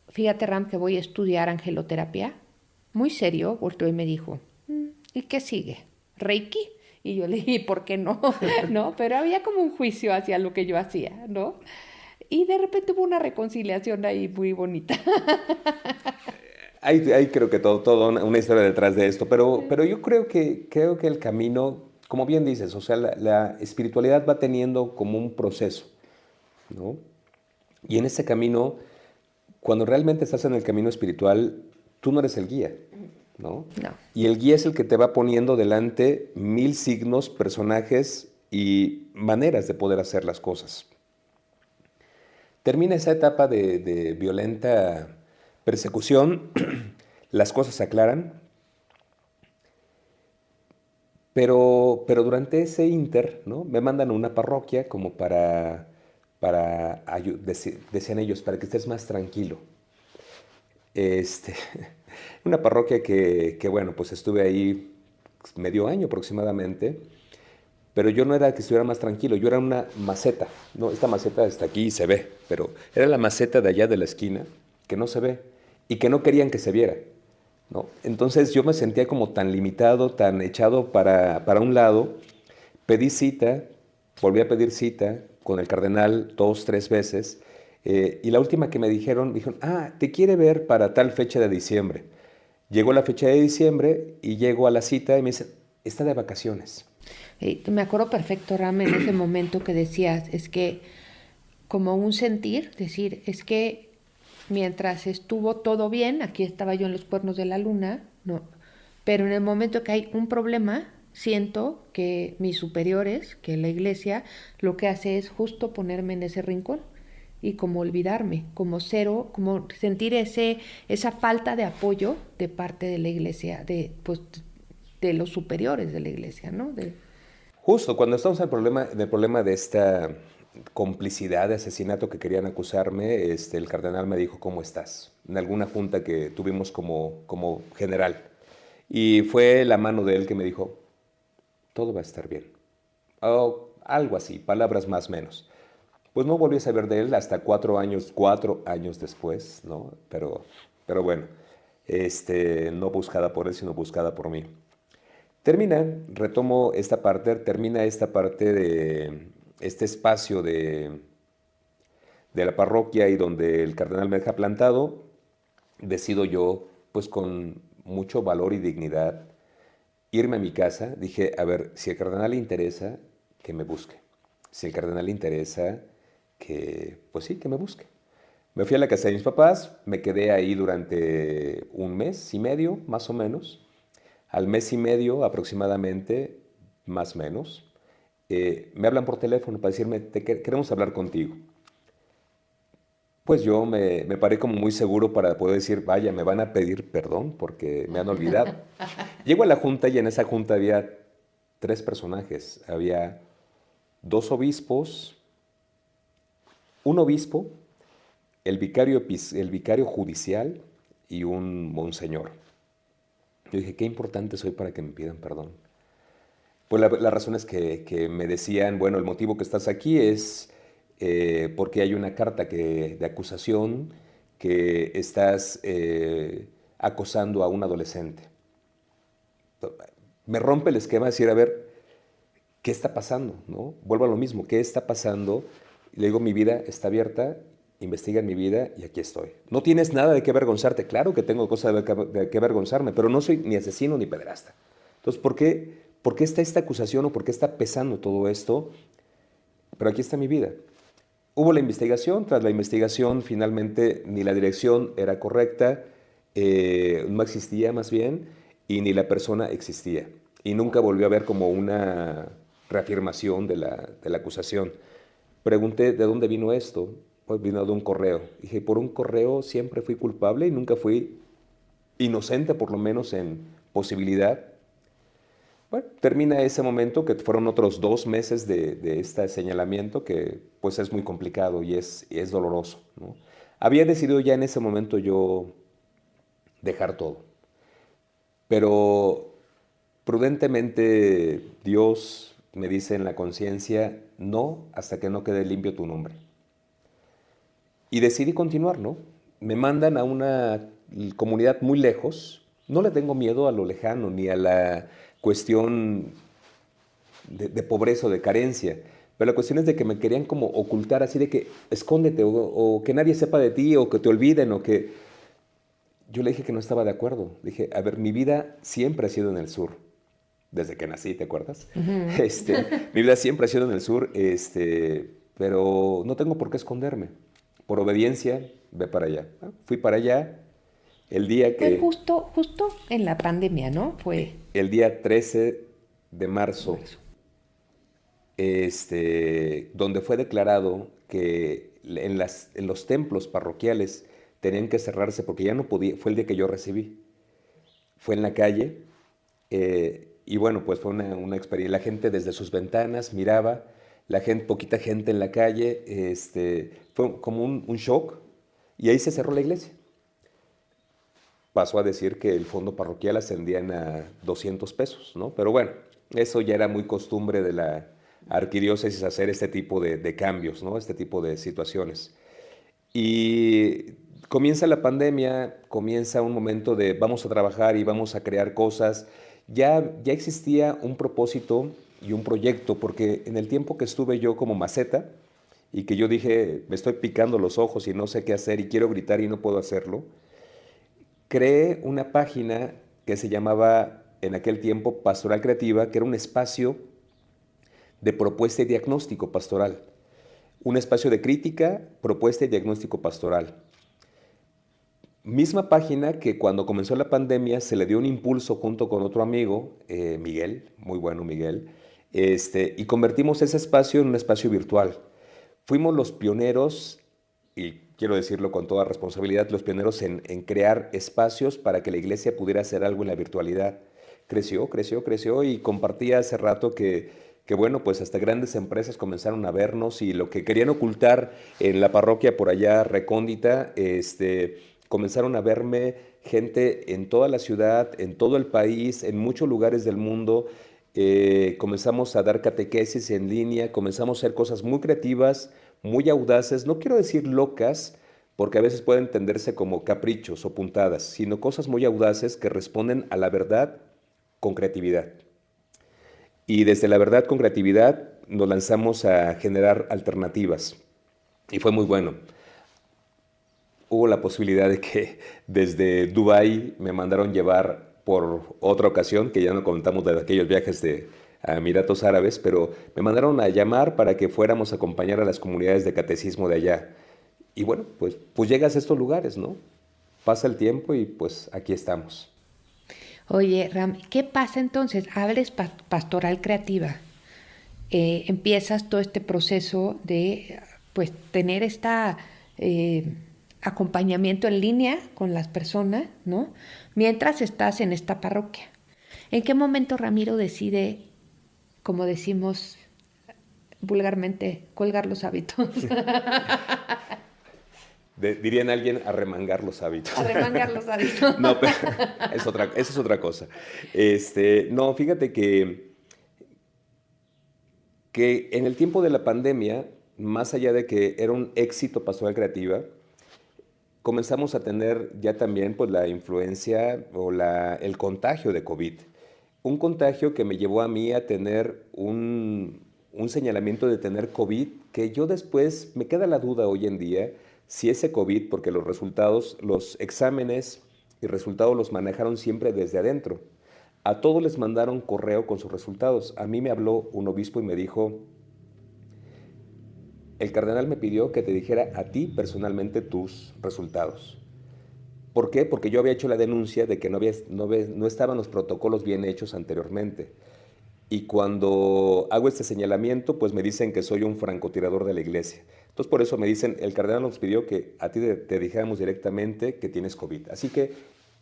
fíjate Ram que voy a estudiar angeloterapia, muy serio, volteó y me dijo, ¿y qué sigue? ¿Reiki? Y yo le dije, ¿por qué no? ¿No? Pero había como un juicio hacia lo que yo hacía, ¿no? Y de repente hubo una reconciliación ahí muy bonita. Hay creo que todo una historia detrás de esto, pero yo creo que el camino, como bien dices, o sea, la espiritualidad va teniendo como un proceso, ¿no? Y en ese camino, cuando realmente estás en el camino espiritual, tú no eres el guía, ¿no? No. Y el guía es el que te va poniendo delante 1000 signos, personajes y maneras de poder hacer las cosas. Termina esa etapa de violenta persecución, las cosas se aclaran, pero durante ese inter, ¿no? Me mandan a una parroquia como decían ellos, para que estés más tranquilo. Una parroquia que bueno, pues estuve ahí medio año aproximadamente, pero yo no era que estuviera más tranquilo, yo era una maceta, ¿no? Esta maceta está aquí y se ve, pero era la maceta de allá de la esquina que no se ve y que no querían que se viera, ¿no? Entonces yo me sentía como tan limitado, tan echado para un lado. Pedí cita, volví a pedir cita con el cardenal 2, 3 veces, y la última que me dijeron, te quiere ver para tal fecha de diciembre. Llegó la fecha de diciembre y llego a la cita y me dice, está de vacaciones. Me acuerdo perfecto, Ram, en ese momento que decías, es que como un sentir, decir, es que mientras estuvo todo bien, aquí estaba yo en los cuernos de la luna, no, pero en el momento que hay un problema, siento que mis superiores, que la iglesia, lo que hace es justo ponerme en ese rincón y como olvidarme, como cero, como sentir esa falta de apoyo de parte de la iglesia, de pues de los superiores de la iglesia, ¿no? Justo, cuando estamos en el problema de esta complicidad de asesinato que querían acusarme, el cardenal me dijo, ¿cómo estás? En alguna junta que tuvimos como general. Y fue la mano de él que me dijo, todo va a estar bien. O algo así, palabras más o menos. Pues no volví a saber de él hasta 4 años después, ¿no? Pero bueno, no buscada por él, sino buscada por mí. Retomo esta parte, termina esta parte de este espacio de la parroquia y donde el cardenal me deja plantado, decido yo, pues con mucho valor y dignidad, irme a mi casa. Dije, a ver, si al cardenal le interesa, que me busque. Si al cardenal le interesa, pues sí, que me busque. Me fui a la casa de mis papás, me quedé ahí durante 1 mes y medio, más o menos. Al mes y medio aproximadamente, más o menos, me hablan por teléfono para decirme, queremos hablar contigo. Pues yo me paré como muy seguro para poder decir, vaya, me van a pedir perdón porque me han olvidado. Llego a la junta y en esa junta había 3 personajes. Había 2 obispos, un obispo, el vicario judicial y un monseñor. Yo dije, qué importante soy para que me pidan perdón. Pues la razón es que me decían, bueno, el motivo que estás aquí es porque hay una carta de acusación que estás acosando a un adolescente. Me rompe el esquema de decir, a ver, ¿qué está pasando? ¿No? Vuelvo a lo mismo, ¿qué está pasando? Y le digo, mi vida está abierta, investigan mi vida y aquí estoy. No tienes nada de qué avergonzarte. Claro que tengo cosas de qué avergonzarme, pero no soy ni asesino ni pederasta. Entonces, ¿por qué está esta acusación o por qué está pesando todo esto? Pero aquí está mi vida. Hubo la investigación, tras la investigación finalmente ni la dirección era correcta, no existía más bien, y ni la persona existía. Y nunca volvió a haber como una reafirmación de la acusación. Pregunté, ¿de dónde vino esto? Pues vino de un correo. Dije, por un correo siempre fui culpable y nunca fui inocente, por lo menos en posibilidad. Bueno, termina ese momento, que fueron otros 2 meses de este señalamiento, que pues es muy complicado y es doloroso, ¿no? Había decidido ya en ese momento yo dejar todo. Pero prudentemente Dios me dice en la conciencia, no, hasta que no quede limpio tu nombre. Y decidí continuar, ¿no? Me mandan a una comunidad muy lejos. No le tengo miedo a lo lejano, ni a la cuestión de pobreza o de carencia. Pero la cuestión es de que me querían como ocultar, así de que escóndete, o que nadie sepa de ti, o que te olviden, o que... Yo le dije que no estaba de acuerdo. Dije, a ver, mi vida siempre ha sido en el sur. Desde que nací, ¿te acuerdas? Uh-huh. Mi vida siempre ha sido en el sur, pero no tengo por qué esconderme. Por obediencia, ve para allá. Fui para allá el día que... Fue justo en la pandemia, ¿no? Fue... El día 13 de marzo, donde fue declarado que en los templos parroquiales tenían que cerrarse porque ya no podía, fue el día que yo recibí. Fue en la calle, y bueno, pues fue una experiencia. La gente desde sus ventanas miraba, poquita gente en la calle, fue como un shock, y ahí se cerró la iglesia. Pasó a decir que el fondo parroquial ascendían a 200 pesos, ¿no? Pero bueno, eso ya era muy costumbre de la arquidiócesis hacer este tipo de cambios, ¿no? Este tipo de situaciones. Y comienza la pandemia, comienza un momento de vamos a trabajar y vamos a crear cosas. Ya existía un propósito y un proyecto, porque en el tiempo que estuve yo como maceta y que yo dije, me estoy picando los ojos y no sé qué hacer y quiero gritar y no puedo hacerlo, creé una página que se llamaba en aquel tiempo Pastoral Creativa, que era un espacio de propuesta y diagnóstico pastoral. Un espacio de crítica, propuesta y diagnóstico pastoral. Misma página que cuando comenzó la pandemia se le dio un impulso junto con otro amigo, Miguel, muy bueno Miguel, y convertimos ese espacio en un espacio virtual. Fuimos los pioneros, y quiero decirlo con toda responsabilidad, los pioneros en crear espacios para que la iglesia pudiera hacer algo en la virtualidad. creció y compartía hace rato que bueno, pues hasta grandes empresas comenzaron a vernos y lo que querían ocultar en la parroquia por allá recóndita, comenzaron a verme gente en toda la ciudad, en todo el país, en muchos lugares del mundo. Comenzamos a dar catequesis en línea, comenzamos a hacer cosas muy creativas, muy audaces, no quiero decir locas, porque a veces puede entenderse como caprichos o puntadas, sino cosas muy audaces que responden a la verdad con creatividad. Y desde la verdad con creatividad nos lanzamos a generar alternativas. Y fue muy bueno. Hubo la posibilidad de que desde Dubái me mandaron llevar por otra ocasión, que ya no contamos de aquellos viajes a Emiratos Árabes, pero me mandaron a llamar para que fuéramos a acompañar a las comunidades de catecismo de allá. Y bueno, pues llegas a estos lugares, ¿no? Pasa el tiempo y pues aquí estamos. Oye, Ram, ¿qué pasa entonces? Hables pastoral creativa. Empiezas todo este proceso de pues tener esta acompañamiento en línea con las personas, ¿no? Mientras estás en esta parroquia. ¿En qué momento Ramiro decide, como decimos vulgarmente, colgar los hábitos? Dirían alguien, arremangar los hábitos. Arremangar los hábitos. No, pero esa es otra cosa. No, fíjate que en el tiempo de la pandemia, más allá de que era un éxito pastoral creativa, comenzamos a tener ya también pues, la influencia o el contagio de COVID. Un contagio que me llevó a mí a tener un señalamiento de tener COVID, que yo después, me queda la duda hoy en día, si ese COVID, porque los resultados, los exámenes y resultados los manejaron siempre desde adentro. A todos les mandaron correo con sus resultados. A mí me habló un obispo y me dijo, el cardenal me pidió que te dijera a ti personalmente tus resultados. ¿Por qué? Porque yo había hecho la denuncia de que no estaban los protocolos bien hechos anteriormente. Y cuando hago este señalamiento, pues me dicen que soy un francotirador de la iglesia. Entonces por eso me dicen, el cardenal nos pidió que a ti te dijéramos directamente que tienes COVID. Así que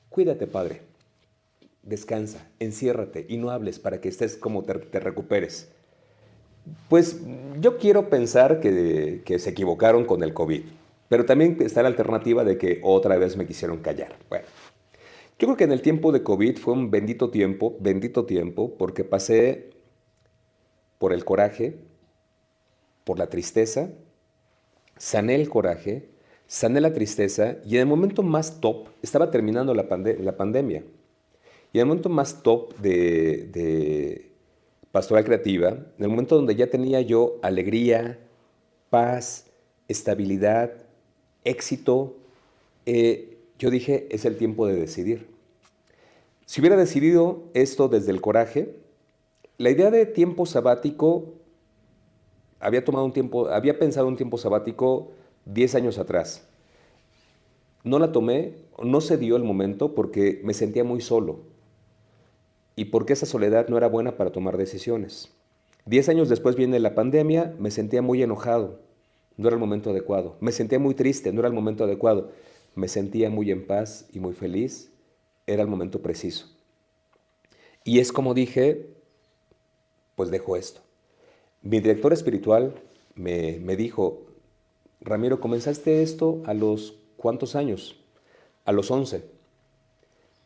cuídate, padre. Descansa, enciérrate y no hables para que estés como te recuperes. Pues yo quiero pensar que se equivocaron con el COVID, pero también está la alternativa de que otra vez me quisieron callar. Bueno, yo creo que en el tiempo de COVID fue un bendito tiempo, porque pasé por el coraje, por la tristeza, sané el coraje, sané la tristeza y en el momento más top, estaba terminando la pandemia, y en el momento más top de pastoral creativa, en el momento donde ya tenía yo alegría, paz, estabilidad, éxito, yo dije, es el tiempo de decidir. Si hubiera decidido esto desde el coraje, la idea de tiempo sabático, había pensado un tiempo sabático 10 años atrás. No la tomé, no se dio el momento porque me sentía muy solo y porque esa soledad no era buena para tomar decisiones. 10 años después viene la pandemia, me sentía muy enojado, no era el momento adecuado. Me sentía muy triste, no era el momento adecuado. Me sentía muy en paz y muy feliz, era el momento preciso. Y es como dije, pues dejo esto. Mi director espiritual me dijo, Ramiro, comenzaste esto a los ¿cuántos años? A los 11.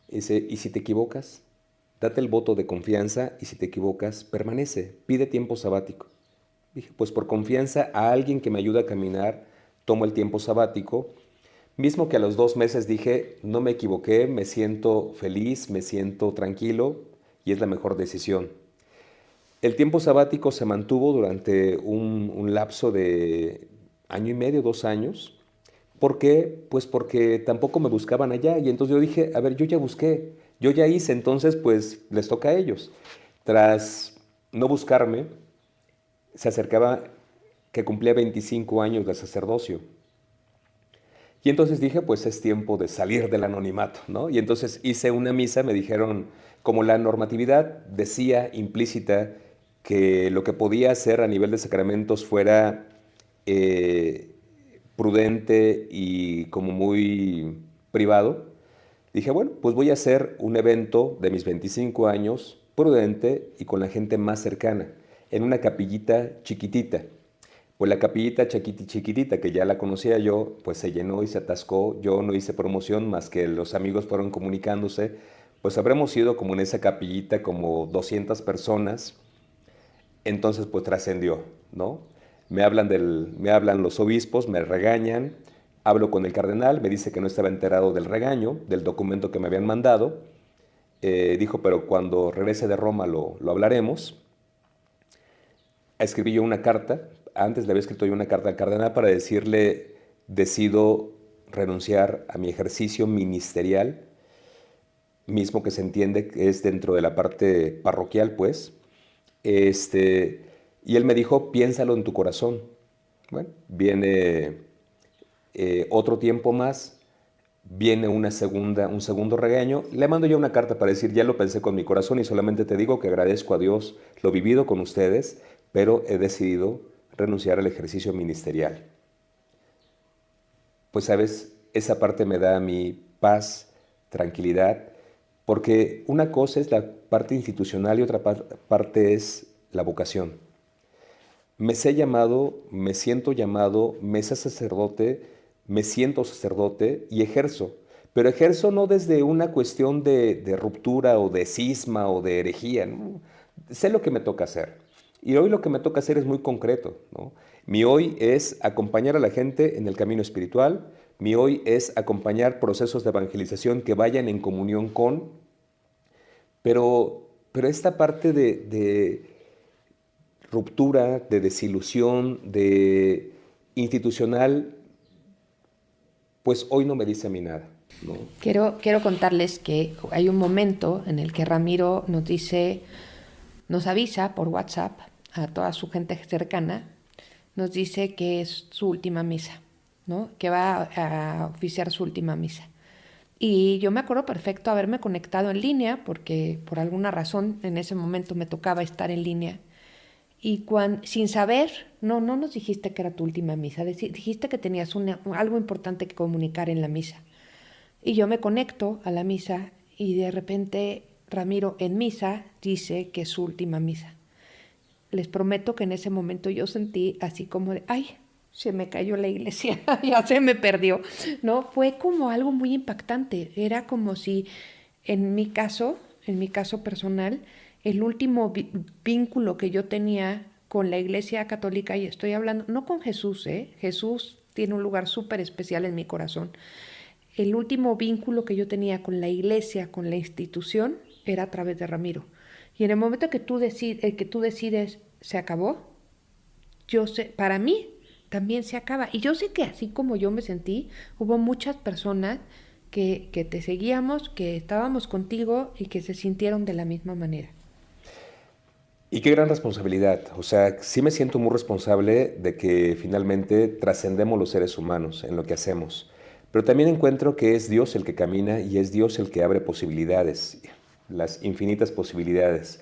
Dice, ¿y si te equivocas? Date el voto de confianza y si te equivocas, permanece, pide tiempo sabático. Dije, pues por confianza a alguien que me ayuda a caminar, tomo el tiempo sabático. Mismo que a los 2 meses dije, no me equivoqué, me siento feliz, me siento tranquilo y es la mejor decisión. El tiempo sabático se mantuvo durante un lapso de 1 año y medio, 2 años. ¿Por qué? Pues porque tampoco me buscaban allá y entonces yo dije, a ver, yo ya busqué, yo ya hice, entonces pues les toca a ellos. Tras no buscarme, se acercaba que cumplía 25 años de sacerdocio. Y entonces dije, pues es tiempo de salir del anonimato, ¿no? Y entonces hice una misa, me dijeron, como la normatividad decía implícita que lo que podía hacer a nivel de sacramentos fuera prudente y como muy privado, Dije, bueno, pues voy a hacer un evento de mis 25 años, prudente y con la gente más cercana, en una capillita chiquitita. Pues la capillita chiquitita, que ya la conocía yo, pues se llenó y se atascó. Yo no hice promoción más que los amigos fueron comunicándose. Pues habremos ido como en esa capillita como 200 personas. Entonces pues trascendió, ¿no? Me hablan los obispos, me regañan. Hablo con el cardenal, me dice que no estaba enterado del regaño, del documento que me habían mandado. Dijo, pero cuando regrese de Roma lo hablaremos. Escribí yo una carta. Antes le había escrito yo una carta al cardenal para decirle, decido renunciar a mi ejercicio ministerial, mismo que se entiende que es dentro de la parte parroquial, pues. Y él me dijo, piénsalo en tu corazón. Bueno, viene otro tiempo más, viene un segundo regaño. Le mando yo una carta para decir, ya lo pensé con mi corazón y solamente te digo que agradezco a Dios lo vivido con ustedes, pero he decidido renunciar al ejercicio ministerial. Pues sabes, esa parte me da mi paz, tranquilidad, porque una cosa es la parte institucional y otra parte es la vocación. Me sé llamado, me siento llamado, me sé sacerdote, me siento sacerdote y ejerzo. Pero ejerzo no desde una cuestión de ruptura o de cisma o de herejía, ¿no? Sé lo que me toca hacer. Y hoy lo que me toca hacer es muy concreto, ¿no? Mi hoy es acompañar a la gente en el camino espiritual. Mi hoy es acompañar procesos de evangelización que vayan en comunión con. Pero esta parte de ruptura, de desilusión, de institucional, pues hoy no me dice a mí nada, ¿no? Quiero contarles que hay un momento en el que Ramiro nos avisa por WhatsApp a toda su gente cercana, nos dice que es su última misa, ¿no? Que va a oficiar su última misa. Y yo me acuerdo perfecto haberme conectado en línea, porque por alguna razón en ese momento me tocaba estar en línea. Y sin saber, no nos dijiste que era tu última misa, dijiste que tenías algo importante que comunicar en la misa. Y yo me conecto a la misa y de repente Ramiro en misa dice que es su última misa. Les prometo que en ese momento yo sentí así como de, ay, se me cayó la iglesia, ya se me perdió, ¿no? Fue como algo muy impactante. Era como si en mi caso personal, el último vínculo que yo tenía con la Iglesia Católica, y estoy hablando, no con Jesús, Jesús tiene un lugar súper especial en mi corazón. El último vínculo que yo tenía con la Iglesia, con la institución, era a través de Ramiro. Y en el momento que tú decides, se acabó, yo sé, para mí también se acaba. Y yo sé que así como yo me sentí, hubo muchas personas que te seguíamos, que estábamos contigo y que se sintieron de la misma manera. Y qué gran responsabilidad. O sea, sí me siento muy responsable de que finalmente trascendemos los seres humanos en lo que hacemos. Pero también encuentro que es Dios el que camina y es Dios el que abre posibilidades, las infinitas posibilidades.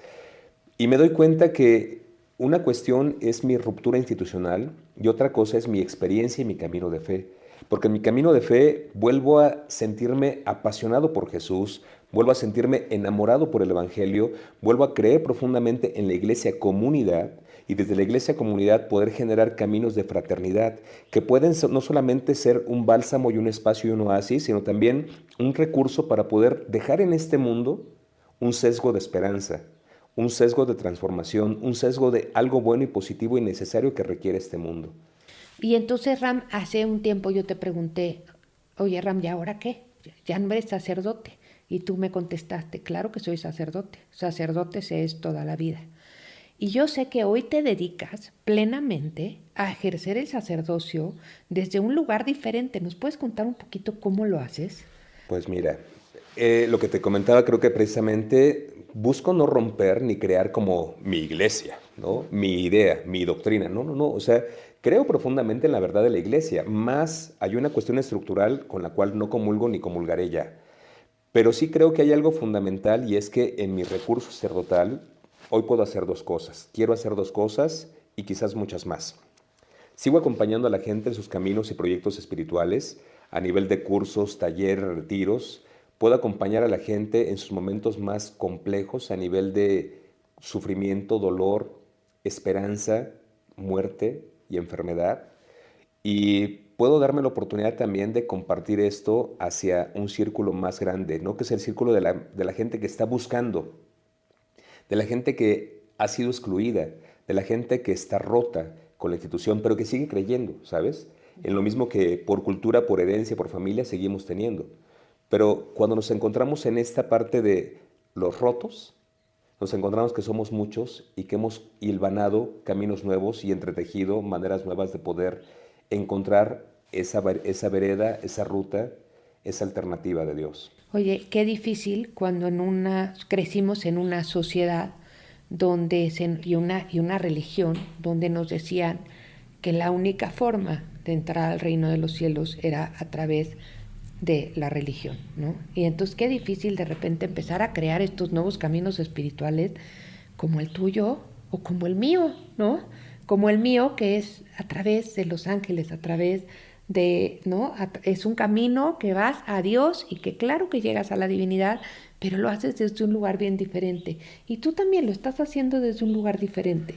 Y me doy cuenta que una cuestión es mi ruptura institucional y otra cosa es mi experiencia y mi camino de fe. Porque en mi camino de fe vuelvo a sentirme apasionado por Jesús, vuelvo a sentirme enamorado por el Evangelio, vuelvo a creer profundamente en la iglesia comunidad y desde la iglesia comunidad poder generar caminos de fraternidad que pueden no solamente ser un bálsamo y un espacio y un oasis, sino también un recurso para poder dejar en este mundo un sesgo de esperanza, un sesgo de transformación, un sesgo de algo bueno y positivo y necesario que requiere este mundo. Y entonces, Ram, hace un tiempo yo te pregunté, oye, Ram, ¿y ahora qué? Ya no eres sacerdote. Y tú me contestaste, claro que soy sacerdote. Sacerdote se es toda la vida. Y yo sé que hoy te dedicas plenamente a ejercer el sacerdocio desde un lugar diferente. ¿Nos puedes contar un poquito cómo lo haces? Pues mira, lo que te comentaba, creo que precisamente busco no romper ni crear como mi iglesia, ¿no? Mi idea, mi doctrina. No. O sea, creo profundamente en la verdad de la iglesia. Más hay una cuestión estructural con la cual no comulgo ni comulgaré ya. Pero sí creo que hay algo fundamental y es que en mi recurso sacerdotal hoy puedo hacer dos cosas. Quiero hacer dos cosas y quizás muchas más. Sigo acompañando a la gente en sus caminos y proyectos espirituales a nivel de cursos, talleres, retiros, puedo acompañar a la gente en sus momentos más complejos a nivel de sufrimiento, dolor, esperanza, muerte y enfermedad. Y puedo darme la oportunidad también de compartir esto hacia un círculo más grande, ¿no? Que es el círculo de la gente que está buscando, de la gente que ha sido excluida, de la gente que está rota con la institución, pero que sigue creyendo, ¿sabes? En lo mismo que por cultura, por herencia, por familia seguimos teniendo. Pero cuando nos encontramos en esta parte de los rotos, nos encontramos que somos muchos y que hemos hilvanado caminos nuevos y entretejido maneras nuevas de poder encontrar esa vereda, esa ruta, esa alternativa de Dios. Oye, qué difícil cuando crecimos en una sociedad y una religión donde nos decían que la única forma de entrar al reino de los cielos era a través de la religión, ¿no? Y entonces qué difícil de repente empezar a crear estos nuevos caminos espirituales como el tuyo o como el mío, ¿no? Como el mío, que es a través de los ángeles, a través de, ¿no? Es un camino que vas a Dios y que claro que llegas a la divinidad, pero lo haces desde un lugar bien diferente. Y tú también lo estás haciendo desde un lugar diferente.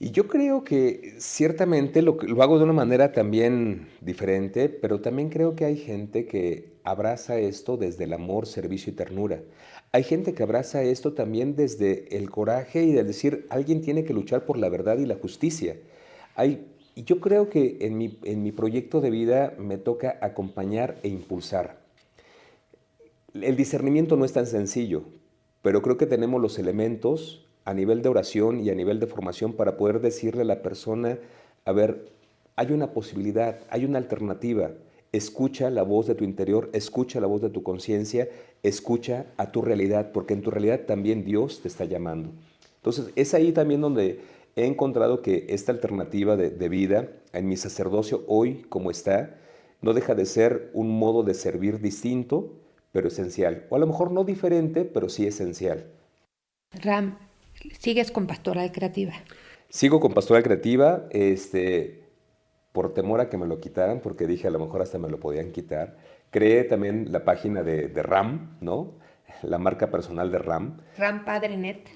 Y yo creo que ciertamente lo hago de una manera también diferente, pero también creo que hay gente que abraza esto desde el amor, servicio y ternura. Hay gente que abraza esto también desde el coraje y del decir, alguien tiene que luchar por la verdad y la justicia. Y yo creo que en mi proyecto de vida me toca acompañar e impulsar. El discernimiento no es tan sencillo, pero creo que tenemos los elementos a nivel de oración y a nivel de formación para poder decirle a la persona, a ver, hay una posibilidad, hay una alternativa, escucha la voz de tu interior, escucha la voz de tu conciencia, escucha a tu realidad, porque en tu realidad también Dios te está llamando. Entonces, es ahí también donde he encontrado que esta alternativa de vida en mi sacerdocio hoy como está, no deja de ser un modo de servir distinto, pero esencial. O a lo mejor no diferente, pero sí esencial. Ram, ¿sigues con Pastoral Creativa? Sigo con Pastoral Creativa, por temor a que me lo quitaran, porque dije a lo mejor hasta me lo podían quitar. Creé también la página de RAM, ¿no? La marca personal de RAM. RAM Padrenet.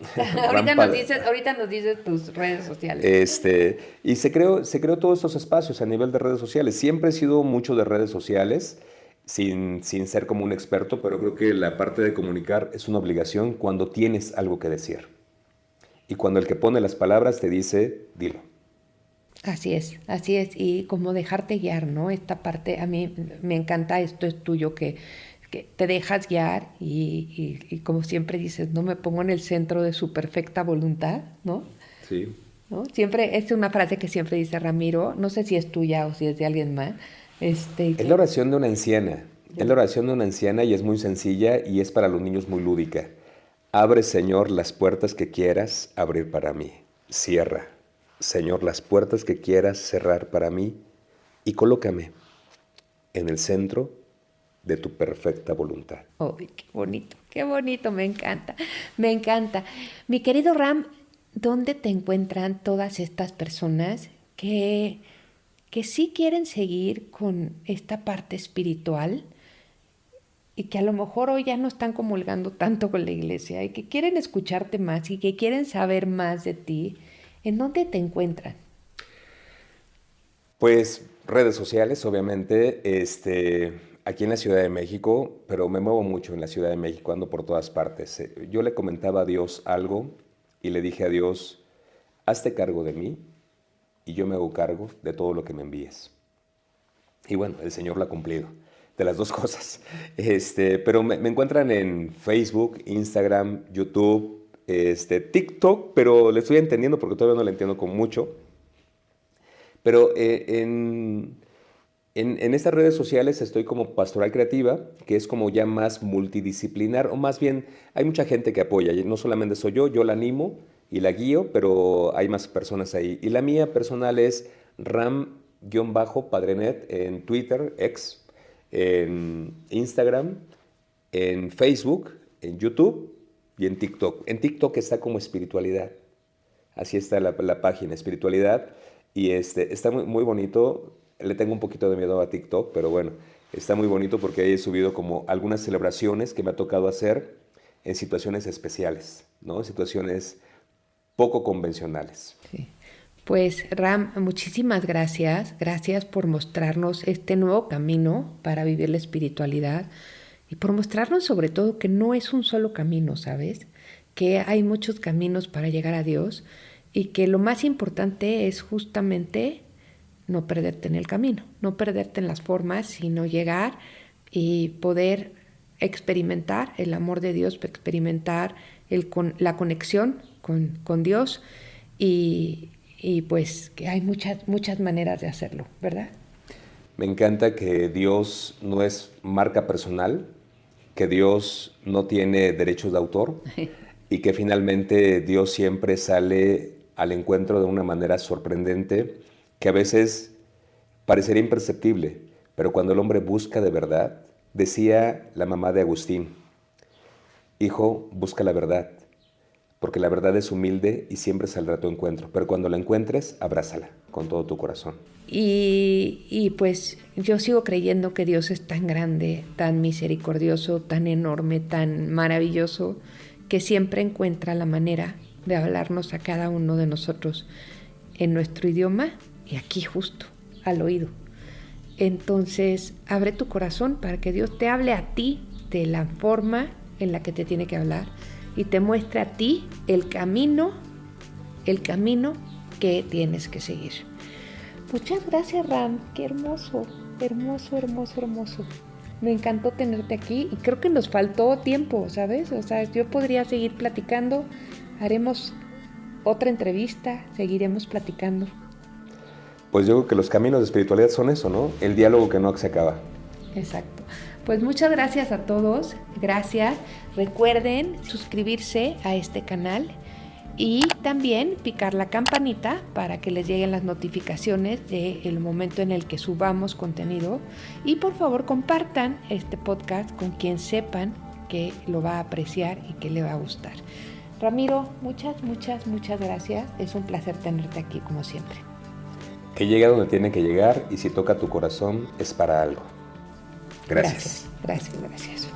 Ahorita nos dices tus redes sociales. Y se creó todos estos espacios a nivel de redes sociales. Siempre he sido mucho de redes sociales, sin ser como un experto, pero creo que la parte de comunicar es una obligación cuando tienes algo que decir. Y cuando el que pone las palabras te dice, dilo. Así es. Y como dejarte guiar, ¿no? Esta parte, a mí me encanta, esto es tuyo, que te dejas guiar y como siempre dices, no me pongo en el centro de su perfecta voluntad, ¿no? Sí. ¿No? Siempre, es una frase que siempre dice Ramiro, no sé si es tuya o si es de alguien más. Es la oración de una anciana. Es la oración de una anciana y es muy sencilla y es para los niños muy lúdica. Abre, Señor, las puertas que quieras abrir para mí. Cierra, Señor, las puertas que quieras cerrar para mí y colócame en el centro de tu perfecta voluntad. Oh, qué bonito, me encanta. Mi querido Ram, ¿dónde te encuentran todas estas personas que sí quieren seguir con esta parte espiritual y que a lo mejor hoy ya no están comulgando tanto con la iglesia y que quieren escucharte más y que quieren saber más de ti? ¿En dónde te encuentran? Pues redes sociales, obviamente, aquí en la Ciudad de México, pero me muevo mucho en la Ciudad de México, ando por todas partes. Yo le comentaba a Dios algo y le dije a Dios, hazte cargo de mí y yo me hago cargo de todo lo que me envíes. Y bueno, el Señor lo ha cumplido, de las dos cosas. Pero me encuentran en Facebook, Instagram, YouTube, TikTok, pero le estoy entendiendo porque todavía no le entiendo con mucho. Pero en estas redes sociales estoy como Pastoral Creativa, que es como ya más multidisciplinar, o más bien hay mucha gente que apoya, no solamente soy yo la animo y la guío, pero hay más personas ahí. Y la mía personal es Ram-Padrenet en Twitter, X, en Instagram, en Facebook, en YouTube y en TikTok. En TikTok está como espiritualidad, así está la página, espiritualidad, y está muy, muy bonito. le tengo un poquito de miedo a TikTok, pero bueno, está muy bonito porque ahí he subido como algunas celebraciones que me ha tocado hacer en situaciones especiales, ¿no? En situaciones poco convencionales. Sí. Pues Ram, muchísimas gracias. Gracias por mostrarnos este nuevo camino para vivir la espiritualidad y por mostrarnos sobre todo que no es un solo camino, ¿sabes? Que hay muchos caminos para llegar a Dios y que lo más importante es justamente no perderte en el camino, no perderte en las formas, sino llegar y poder experimentar el amor de Dios, experimentar la conexión con Dios y pues que hay muchas maneras de hacerlo, ¿verdad? Me encanta que Dios no es marca personal, que Dios no tiene derechos de autor y que finalmente Dios siempre sale al encuentro de una manera sorprendente que a veces parecería imperceptible, pero cuando el hombre busca de verdad, decía la mamá de Agustín, hijo, busca la verdad, porque la verdad es humilde y siempre saldrá a tu encuentro, pero cuando la encuentres, abrázala con todo tu corazón. Y pues yo sigo creyendo que Dios es tan grande, tan misericordioso, tan enorme, tan maravilloso, que siempre encuentra la manera de hablarnos a cada uno de nosotros en nuestro idioma y aquí justo, al oído. Entonces, abre tu corazón para que Dios te hable a ti de la forma en la que te tiene que hablar y te muestre a ti el camino que tienes que seguir. Muchas gracias, Ram. Qué hermoso, hermoso, hermoso, hermoso. Me encantó tenerte aquí y creo que nos faltó tiempo, ¿sabes? O sea, yo podría seguir platicando, haremos otra entrevista, seguiremos platicando. Pues yo creo que los caminos de espiritualidad son eso, ¿no? El diálogo que no se acaba. Exacto. Pues muchas gracias a todos, gracias. Recuerden suscribirse a este canal y también picar la campanita para que les lleguen las notificaciones del momento en el que subamos contenido. Y por favor compartan este podcast con quien sepan que lo va a apreciar y que le va a gustar. Ramiro, muchas gracias. Es un placer tenerte aquí como siempre. Que llegue a donde tiene que llegar y si toca tu corazón es para algo. Gracias. Gracias.